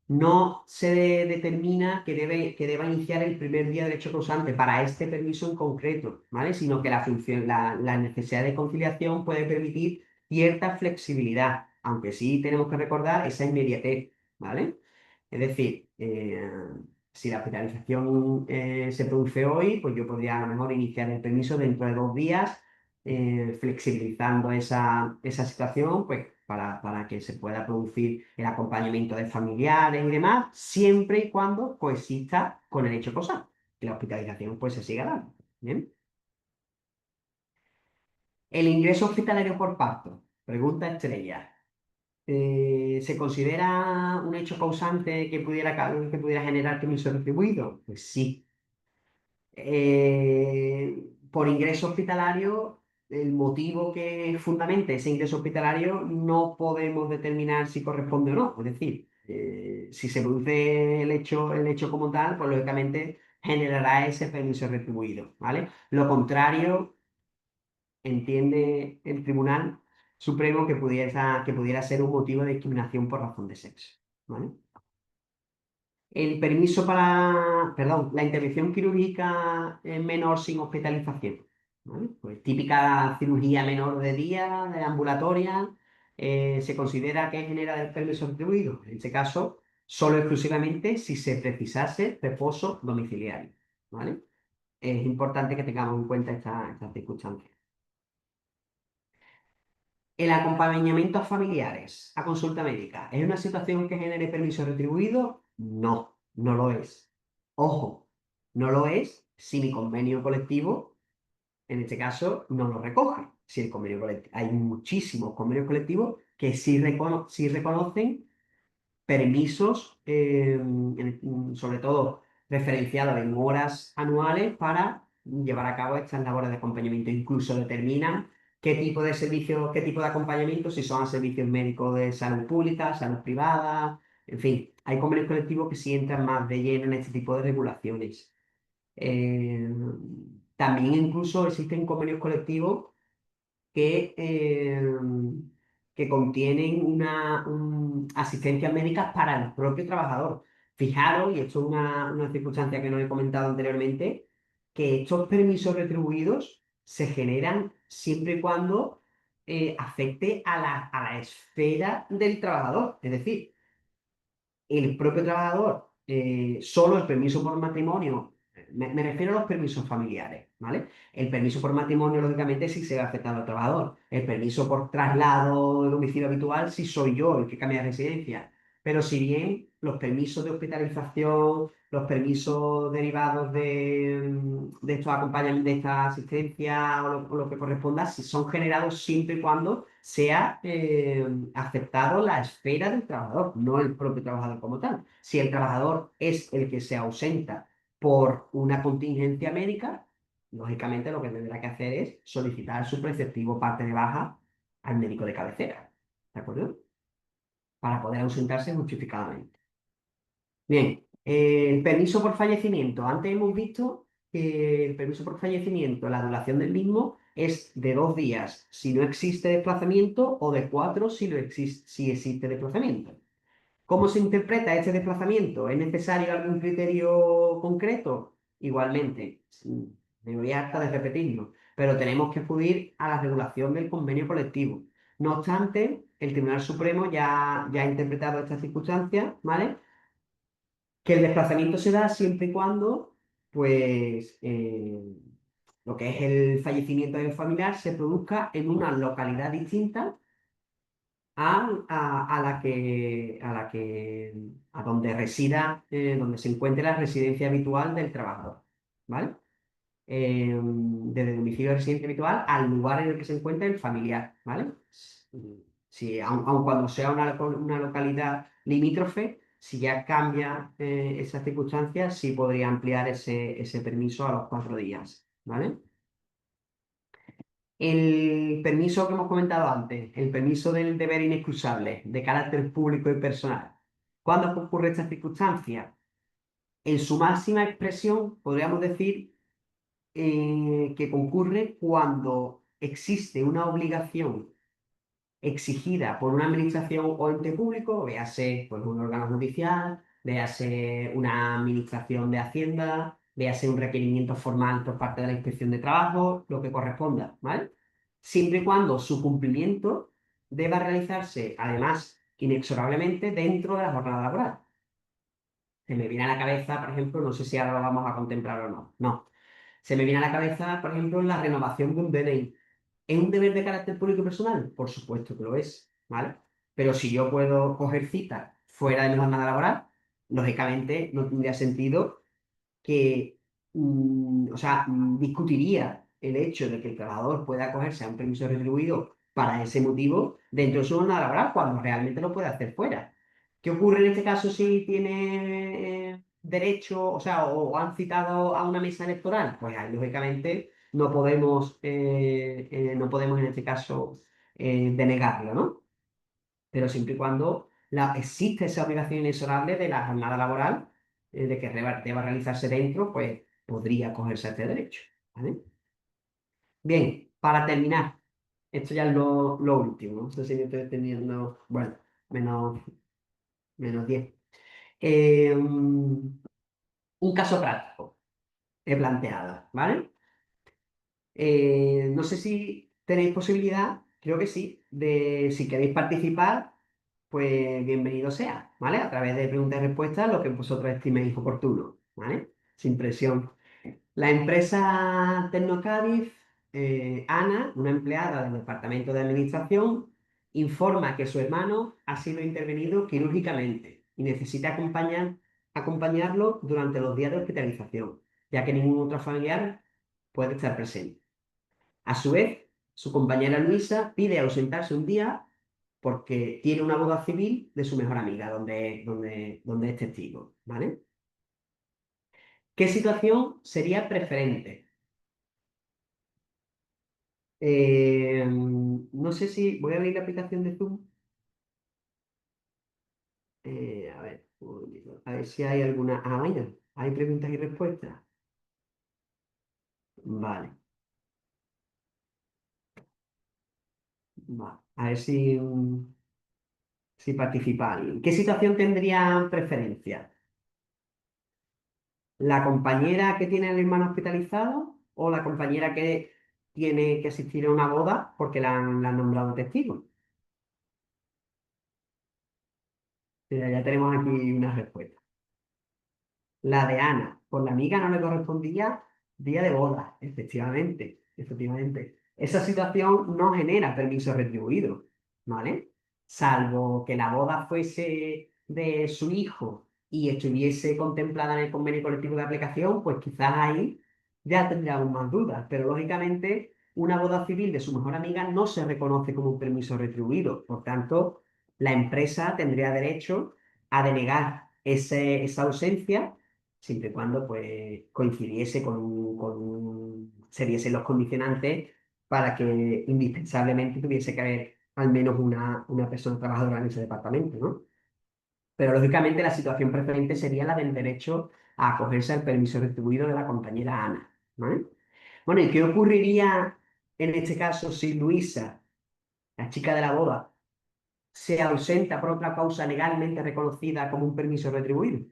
No se determina que deba iniciar el primer día del hecho causante para este permiso en concreto, ¿vale? Sino que la necesidad de conciliación puede permitir cierta flexibilidad, aunque sí tenemos que recordar esa inmediatez, ¿vale? Es decir, si la hospitalización se produce hoy, pues yo podría a lo mejor iniciar el permiso dentro de 2 días, flexibilizando esa situación, pues para que se pueda producir el acompañamiento de familiares y demás, siempre y cuando coexista con el hecho causal, que la hospitalización pues se siga dando. ¿Bien? El ingreso hospitalario por parto, pregunta estrella. ¿Se considera un hecho causante que pudiera generar permiso retribuido? Pues sí. Por ingreso hospitalario, el motivo que fundamente ese ingreso hospitalario no podemos determinar si corresponde o no. Es decir, si se produce el hecho como tal, pues lógicamente generará ese permiso retribuido, ¿vale? Lo contrario, entiende el Tribunal Supremo que pudiera ser un motivo de discriminación por razón de sexo, ¿vale? El permiso perdón, la intervención quirúrgica menor sin hospitalización, ¿vale? Pues típica cirugía menor de día, de ambulatoria, se considera que genera el permiso retribuido. En este caso, solo exclusivamente si se precisase reposo domiciliario, ¿vale? Es importante que tengamos en cuenta estas circunstancias. El acompañamiento a familiares a consulta médica, ¿es una situación que genere permiso retribuido? No, no lo es. Ojo, no lo es si mi convenio colectivo, en este caso, no lo recoge. Si el convenio colectivo, hay muchísimos convenios colectivos que sí reconocen permisos, sobre todo referenciados en horas anuales para llevar a cabo estas labores de acompañamiento. Incluso determinan qué tipo de servicios, qué tipo de acompañamiento, si son a servicios médicos de salud pública, salud privada, en fin, hay convenios colectivos que sí entran más de lleno en este tipo de regulaciones. Eh, También incluso existen convenios colectivos que, que contienen asistencias médicas para el propio trabajador. Fijaros, y esto es una circunstancia que no he comentado anteriormente, que estos permisos retribuidos se generan siempre y cuando afecte a la esfera del trabajador. Es decir, el propio trabajador, solo el permiso por matrimonio, me refiero a los permisos familiares, ¿vale? El permiso por matrimonio, lógicamente, sí se va a afectar al trabajador. El permiso por traslado de domicilio habitual, sí soy yo el que cambia de residencia. Pero si bien los permisos de hospitalización, los permisos derivados de estos acompañamientos, de esta asistencia o lo que corresponda, si son generados siempre y cuando sea aceptado la esfera del trabajador, no el propio trabajador como tal. Si el trabajador es el que se ausenta por una contingencia médica, lógicamente lo que tendrá que hacer es solicitar su preceptivo parte de baja al médico de cabecera, ¿de acuerdo? Para poder ausentarse justificadamente. Bien, el permiso por fallecimiento. Antes hemos visto que el permiso por fallecimiento, la duración del mismo es de 2 días si no existe desplazamiento o de 4 si existe desplazamiento. ¿Cómo se interpreta este desplazamiento? ¿Es necesario algún criterio concreto? Igualmente. Sí. Me voy harta de repetirlo, pero tenemos que acudir a la regulación del convenio colectivo. No obstante, el Tribunal Supremo ya ha interpretado estas circunstancias, ¿vale? Que el desplazamiento se da siempre y cuando, pues, lo que es el fallecimiento del familiar se produzca en una localidad distinta a donde resida, donde se encuentre la residencia habitual del trabajador, ¿vale? Desde el domicilio residente habitual al lugar en el que se encuentra el familiar, ¿vale? Si, aun cuando sea una localidad limítrofe, si ya cambia esa circunstancia, sí podría ampliar ese permiso a los 4 días, ¿vale? El permiso que hemos comentado antes, el permiso del deber inexcusable, de carácter público y personal. ¿Cuándo ocurre esta circunstancia? En su máxima expresión, podríamos decir que concurre cuando existe una obligación exigida por una administración o ente público, véase pues, un órgano judicial, véase una administración de Hacienda, véase un requerimiento formal por parte de la Inspección de Trabajo, lo que corresponda, ¿vale? Siempre y cuando su cumplimiento deba realizarse, además, inexorablemente dentro de la jornada laboral. Se me viene a la cabeza, por ejemplo, no sé si ahora lo vamos a contemplar o no. No. Se me viene a la cabeza, por ejemplo, la renovación de un DNI. ¿Es un deber de carácter público y personal? Por supuesto que lo es, ¿vale? Pero si yo puedo coger cita fuera de mi jornada laboral, lógicamente no tendría sentido que, o sea, discutiría el hecho de que el trabajador pueda acogerse a un permiso retribuido para ese motivo dentro de su jornada laboral cuando realmente lo puede hacer fuera. ¿Qué ocurre en este caso si tiene derecho, o sea, o han citado a una mesa electoral? Pues ahí, lógicamente, no podemos en este caso denegarlo, ¿no? Pero siempre y cuando existe esa obligación inexorable de la jornada laboral, de que deba realizarse dentro, pues podría acogerse a este derecho, ¿vale? Bien, para terminar, esto ya es lo último, no sé si me estoy teniendo, bueno, menos, menos 10. Un caso práctico he planteado, ¿vale? No sé si tenéis posibilidad, creo que sí, de si queréis participar, pues bienvenido sea, ¿vale? A través de preguntas y respuestas, lo que vosotros estiméis oportuno, ¿vale? Sin presión. La empresa Tecnocádiz, Ana, una empleada del departamento de administración, informa que su hermano ha sido intervenido quirúrgicamente y necesita acompañarlo durante los días de hospitalización, ya que ningún otro familiar puede estar presente. A su vez, su compañera Luisa pide ausentarse un día porque tiene una boda civil de su mejor amiga, donde es testigo, ¿vale? ¿Qué situación sería preferente? No sé si voy a abrir la aplicación de Zoom. A ver si hay alguna. Ah, mira, hay preguntas y respuestas. Vale, vale. A ver si participan. ¿Qué situación tendría preferencia? ¿La compañera que tiene al hermano hospitalizado o la compañera que tiene que asistir a una boda porque la han nombrado testigo? Mira, ya tenemos aquí una respuesta. La de Ana, por la amiga no le correspondía día de boda, efectivamente, efectivamente. Esa situación no genera permiso retribuido, ¿vale? Salvo que la boda fuese de su hijo y estuviese contemplada en el convenio colectivo de aplicación, pues quizás ahí ya tendríamos más dudas. Pero lógicamente, una boda civil de su mejor amiga no se reconoce como un permiso retribuido. Por tanto, la empresa tendría derecho a denegar esa ausencia siempre y cuando pues, coincidiese se diesen los condicionantes para que indispensablemente tuviese que haber al menos una persona trabajadora en ese departamento, ¿no? Pero lógicamente la situación preferente sería la del derecho a acogerse al permiso retribuido de la compañera Ana, ¿vale? Bueno, ¿y qué ocurriría en este caso si Luisa, la chica de la boda, se ausenta por otra causa legalmente reconocida como un permiso retribuido?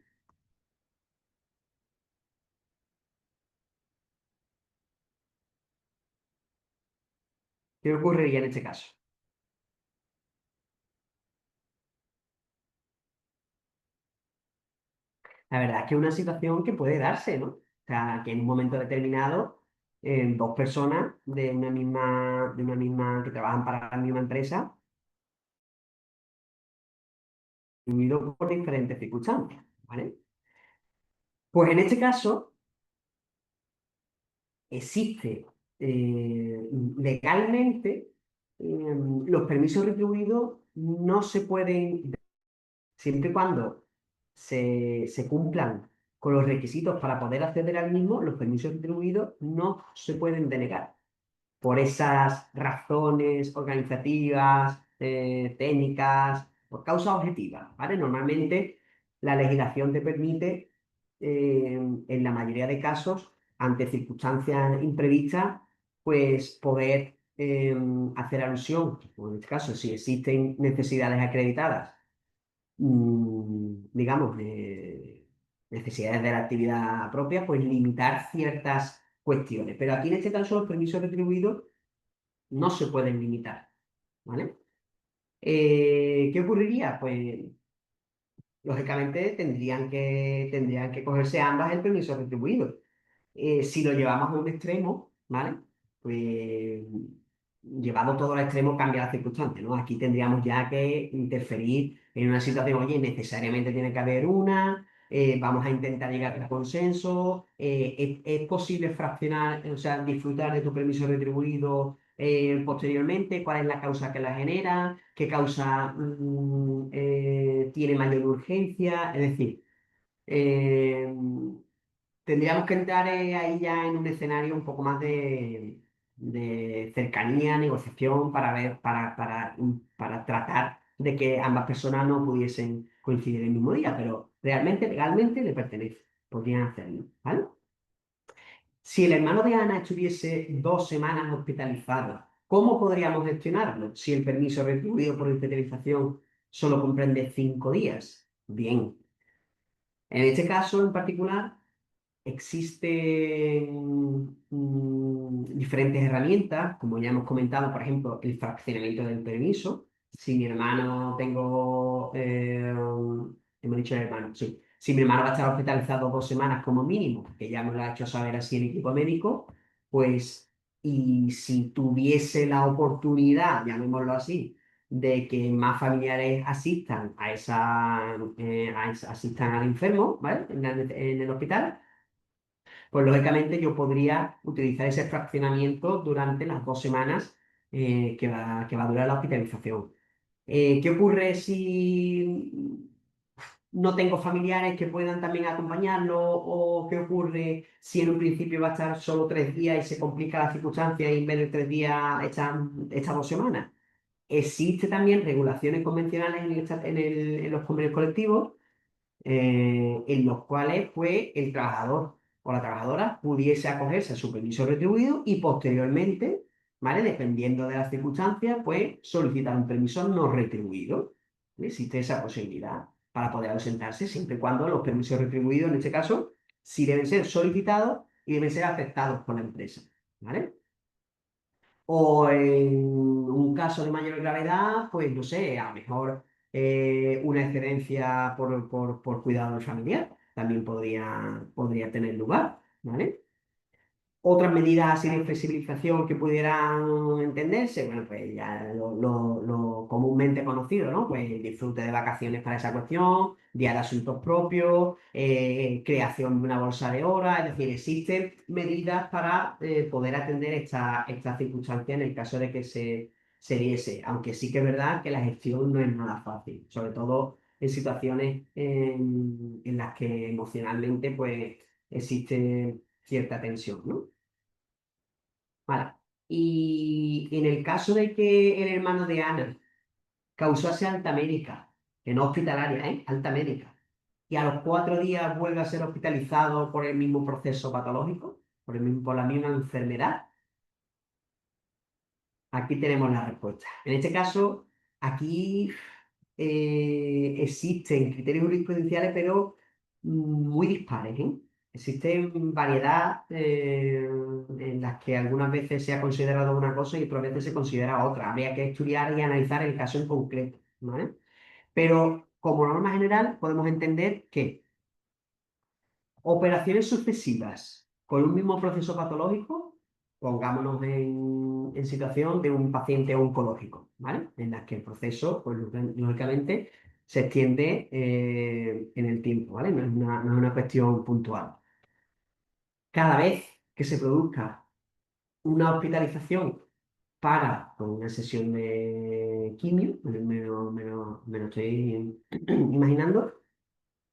¿Qué ocurriría en este caso? La verdad es que es una situación que puede darse, ¿no? O sea, que en un momento determinado, dos personas que trabajan para la misma empresa, unidos por diferentes circunstancias, ¿vale? Pues en este caso, existe legalmente, los permisos retribuidos no se pueden, siempre y cuando se cumplan con los requisitos para poder acceder al mismo, los permisos retribuidos no se pueden denegar por esas razones organizativas, técnicas, por causas objetivas, ¿vale? Normalmente la legislación te permite, en la mayoría de casos, ante circunstancias imprevistas, pues poder hacer alusión, o en este caso, si existen necesidades acreditadas, digamos, de necesidades de la actividad propia, pues limitar ciertas cuestiones. Pero aquí en este caso los permisos retribuidos no se pueden limitar, ¿vale? ¿Qué ocurriría? Pues lógicamente tendrían que cogerse ambas el permiso retribuido. Si lo llevamos a un extremo, ¿vale? Pues llevado todo al extremo cambia las circunstancias, ¿no? Aquí tendríamos ya que interferir en una situación, oye, necesariamente tiene que haber una, vamos a intentar llegar a un consenso, es posible fraccionar, o sea, disfrutar de tu permiso retribuido posteriormente, cuál es la causa que la genera, qué causa tiene mayor urgencia, es decir, eh, tendríamos que entrar ahí ya en un escenario un poco más de cercanía, negociación, para ver, para tratar de que ambas personas no pudiesen coincidir el mismo día, pero realmente, legalmente, le pertenece. Podrían hacerlo, ¿vale? Si el hermano de Ana estuviese 2 semanas hospitalizado, ¿cómo podríamos gestionarlo si el permiso retribuido por hospitalización solo comprende 5 días? Bien, en este caso en particular, existen diferentes herramientas, como ya hemos comentado, por ejemplo, el fraccionamiento del permiso. Si mi hermano hemos dicho el hermano, sí. Si mi hermano va a estar hospitalizado 2 semanas como mínimo, que ya me lo ha hecho saber así el equipo médico, pues, y si tuviese la oportunidad, llamémoslo así, de que más familiares asistan al enfermo, ¿vale? En el hospital, pues lógicamente yo podría utilizar ese fraccionamiento durante las 2 semanas que va a durar la hospitalización. ¿Qué ocurre si no tengo familiares que puedan también acompañarlo? ¿O qué ocurre si en un principio va a estar solo 3 días y se complica la circunstancia y en vez de 3 días estas 2 semanas? Existe también regulaciones convencionales en los convenios colectivos, en los cuales pues, el trabajador o la trabajadora pudiese acogerse a su permiso retribuido y posteriormente, ¿vale? Dependiendo de las circunstancias, pues solicitar un permiso no retribuido. Existe esa posibilidad para poder ausentarse siempre y cuando los permisos retribuidos, en este caso, sí deben ser solicitados y deben ser aceptados por la empresa, ¿vale? O en un caso de mayor gravedad, pues no sé, a lo mejor una excedencia por cuidado del familiar también podría tener lugar, ¿vale? Otras medidas así de flexibilización que pudieran entenderse, bueno, pues ya lo comúnmente conocido, ¿no? Pues disfrute de vacaciones para esa cuestión, día de asuntos propios, creación de una bolsa de horas, es decir, existen medidas para poder atender esta circunstancia en el caso de que se diese, aunque sí que es verdad que la gestión no es nada fácil, sobre todo en situaciones en las que emocionalmente pues existe cierta tensión, ¿no? Vale. Y en el caso de que el hermano de Ana causase alta médica, que no hospitalaria, ¿eh? Alta médica, y a los 4 días vuelve a ser hospitalizado por el mismo proceso patológico, por la misma enfermedad, aquí tenemos la respuesta. En este caso, aquí existen criterios jurisprudenciales, pero muy dispares, ¿eh? existen variedad en las que algunas veces se ha considerado una cosa y otras veces se considera otra. Habría que estudiar y analizar el caso en concreto, ¿vale? Pero como norma general podemos entender que operaciones sucesivas con un mismo proceso patológico, pongámonos en situación de un paciente oncológico, ¿vale? En la que el proceso, pues lógicamente, se extiende en el tiempo, ¿vale? No es una cuestión puntual. Cada vez que se produzca una hospitalización para una sesión de quimio, me lo estoy imaginando,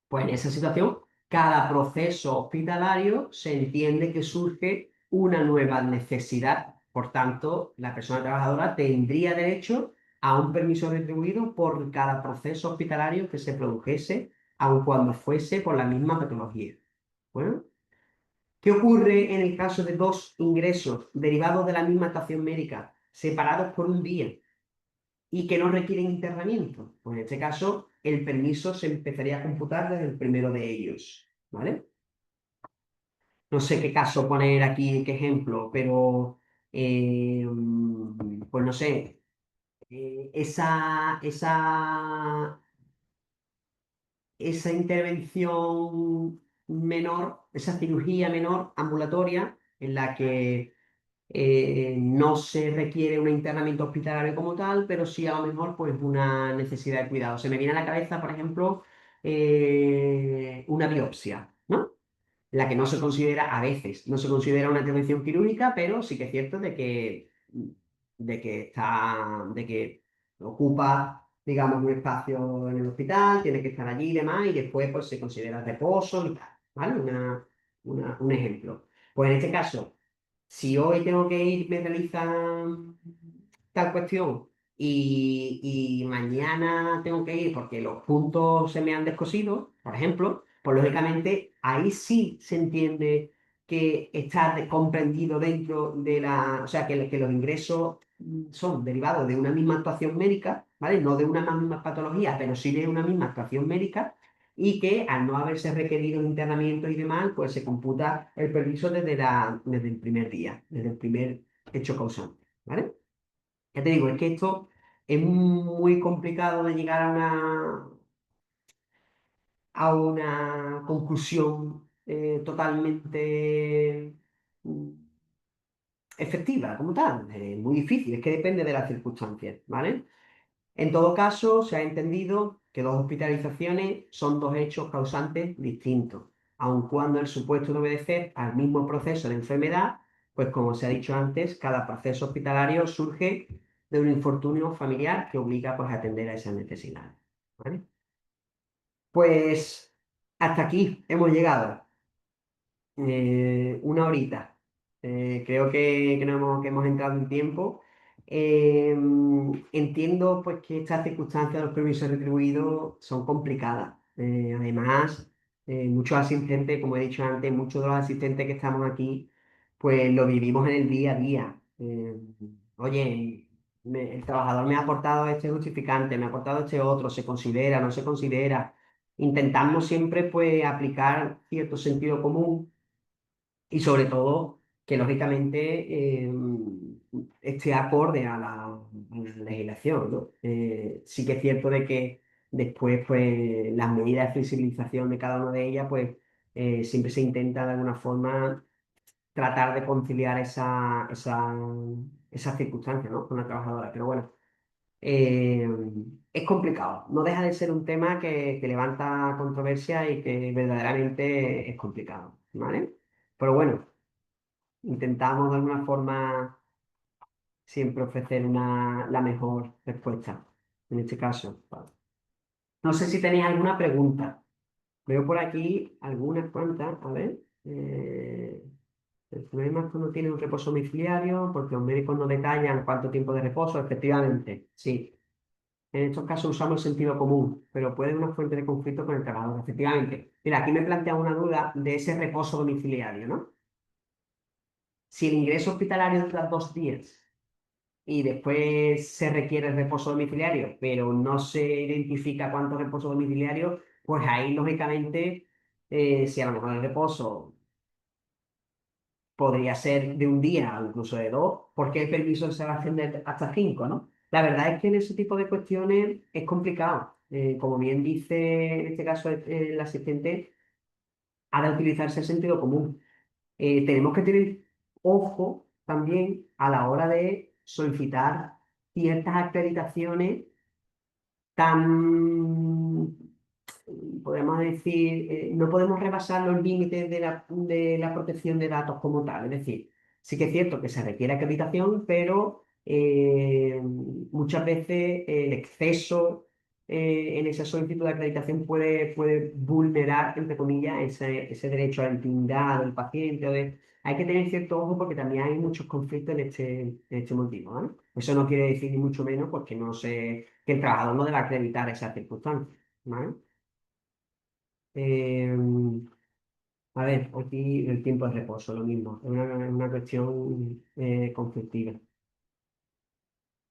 pues en esa situación, cada proceso hospitalario se entiende que surge una nueva necesidad. Por tanto, la persona trabajadora tendría derecho a un permiso retribuido por cada proceso hospitalario que se produjese, aun cuando fuese por la misma patología. Bueno, ¿qué ocurre en el caso de dos ingresos derivados de la misma actuación médica, separados por un día y que no requieren internamiento? Pues en este caso, el permiso se empezaría a computar desde el primero de ellos, ¿vale? No sé qué caso poner aquí, qué ejemplo, pero pues no sé, esa intervención menor, esa cirugía menor ambulatoria en la que no se requiere un internamiento hospitalario como tal, pero sí a lo mejor pues una necesidad de cuidado. Se me viene a la cabeza, por ejemplo, una biopsia, ¿no? La que no se considera, a veces, no se considera una intervención quirúrgica, pero sí que es cierto de que ocupa, digamos, un espacio en el hospital, tiene que estar allí y demás, y después pues se considera reposo y tal, ¿vale? Un ejemplo. Pues en este caso, si hoy tengo que ir, me realizan tal cuestión y mañana tengo que ir porque los puntos se me han descosido, por ejemplo, pues lógicamente ahí sí se entiende que está comprendido dentro de la, o sea, que los ingresos son derivados de una misma actuación médica, ¿vale? No de una misma patología, pero sí de una misma actuación médica y que al no haberse requerido internamiento y demás, pues se computa el permiso desde el primer día, desde el primer hecho causante, ¿vale? Ya te digo, es que esto es muy complicado de llegar a una conclusión totalmente mm, efectiva, como tal. Es muy difícil, es que depende de las circunstancias, ¿vale? En todo caso, se ha entendido que dos hospitalizaciones son dos hechos causantes distintos, aun cuando el supuesto de obedecer al mismo proceso de enfermedad, pues como se ha dicho antes, cada proceso hospitalario surge de un infortunio familiar que obliga pues, a atender a esas necesidades. ¿Vale? Pues hasta aquí hemos llegado. Una horita. Creo que hemos entrado en tiempo. Eh, Entiendo pues que estas circunstancias de los permisos retribuidos son complicadas. Además, muchos asistentes, como he dicho antes, muchos de los asistentes que estamos aquí, pues lo vivimos en el día a día. Oye, el trabajador me ha aportado este justificante, me ha aportado este otro, se considera, no se considera. Intentamos siempre pues aplicar cierto sentido común y sobre todo que lógicamente esté acorde a la legislación, ¿no? Sí que es cierto de que después pues las medidas de flexibilización de cada una de ellas pues siempre se intenta de alguna forma tratar de conciliar esas circunstancias, ¿no? Con la trabajadora, pero bueno. eh, es complicado, no deja de ser un tema que levanta controversia y que verdaderamente es complicado, ¿vale? Pero bueno, intentamos de alguna forma siempre ofrecer la mejor respuesta, en este caso. Vale. No sé si tenéis alguna pregunta. Veo por aquí algunas cuantas. A ver. El problema es cuando tiene un reposo domiciliario, porque los médicos no detallan cuánto tiempo de reposo, efectivamente. Sí. En estos casos usamos el sentido común, pero puede ser una fuente de conflicto con el trabajador, efectivamente. Mira, aquí me plantea una duda de ese reposo domiciliario, ¿no? Si el ingreso hospitalario dura 2 días y después se requiere reposo domiciliario, pero no se identifica cuánto reposo domiciliario, pues ahí lógicamente Si a lo mejor el reposo podría ser de un día o incluso de dos, ¿por qué el permiso se va a extender hasta cinco, ¿no? La verdad es que en ese tipo de cuestiones es complicado. Como bien dice en este caso el asistente, ha de utilizarse el sentido común. Tenemos que tener ojo también a la hora de solicitar ciertas acreditaciones tan, podemos decir, no podemos rebasar los límites de la protección de datos como tal. Es decir, sí que es cierto que se requiere acreditación, pero muchas veces el exceso en esa solicitud de acreditación puede vulnerar, entre comillas, ese derecho a la intimidad del paciente. Hay que tener cierto ojo porque también hay muchos conflictos en este motivo, ¿vale? Eso no quiere decir ni mucho menos porque no sé que el trabajador no deba acreditar esas circunstancias, ¿vale? Eh, a ver, aquí el tiempo de reposo, lo mismo, es una cuestión conflictiva.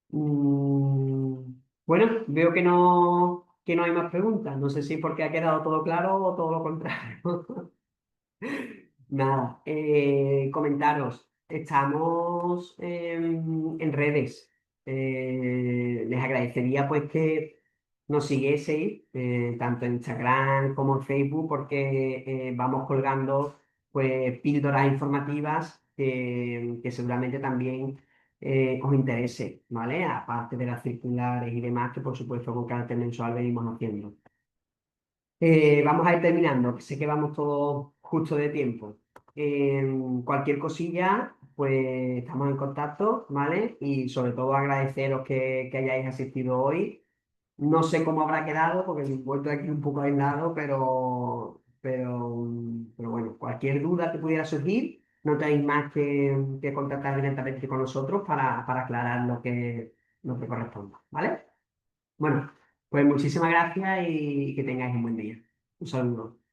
Mm, bueno, veo que no hay más preguntas. No sé si es porque ha quedado todo claro o todo lo contrario. Nada, comentaros, estamos en redes. Les agradecería pues que nos siguieseis tanto en Instagram como en Facebook porque vamos colgando pues píldoras informativas que seguramente también os interese, ¿vale? Aparte de las circulares y demás que por supuesto con carácter mensual venimos haciendo. Vamos a ir terminando, que sé que vamos todos justo de tiempo. Cualquier cosilla, pues estamos en contacto, ¿vale? Y sobre todo agradeceros que hayáis asistido hoy. No sé cómo habrá quedado, porque me encuentro aquí un poco aislado, pero bueno, cualquier duda que pudiera surgir, no tenéis más que contactar directamente con nosotros para aclarar lo que corresponda, ¿vale? Bueno, pues muchísimas gracias y que tengáis un buen día. Un saludo.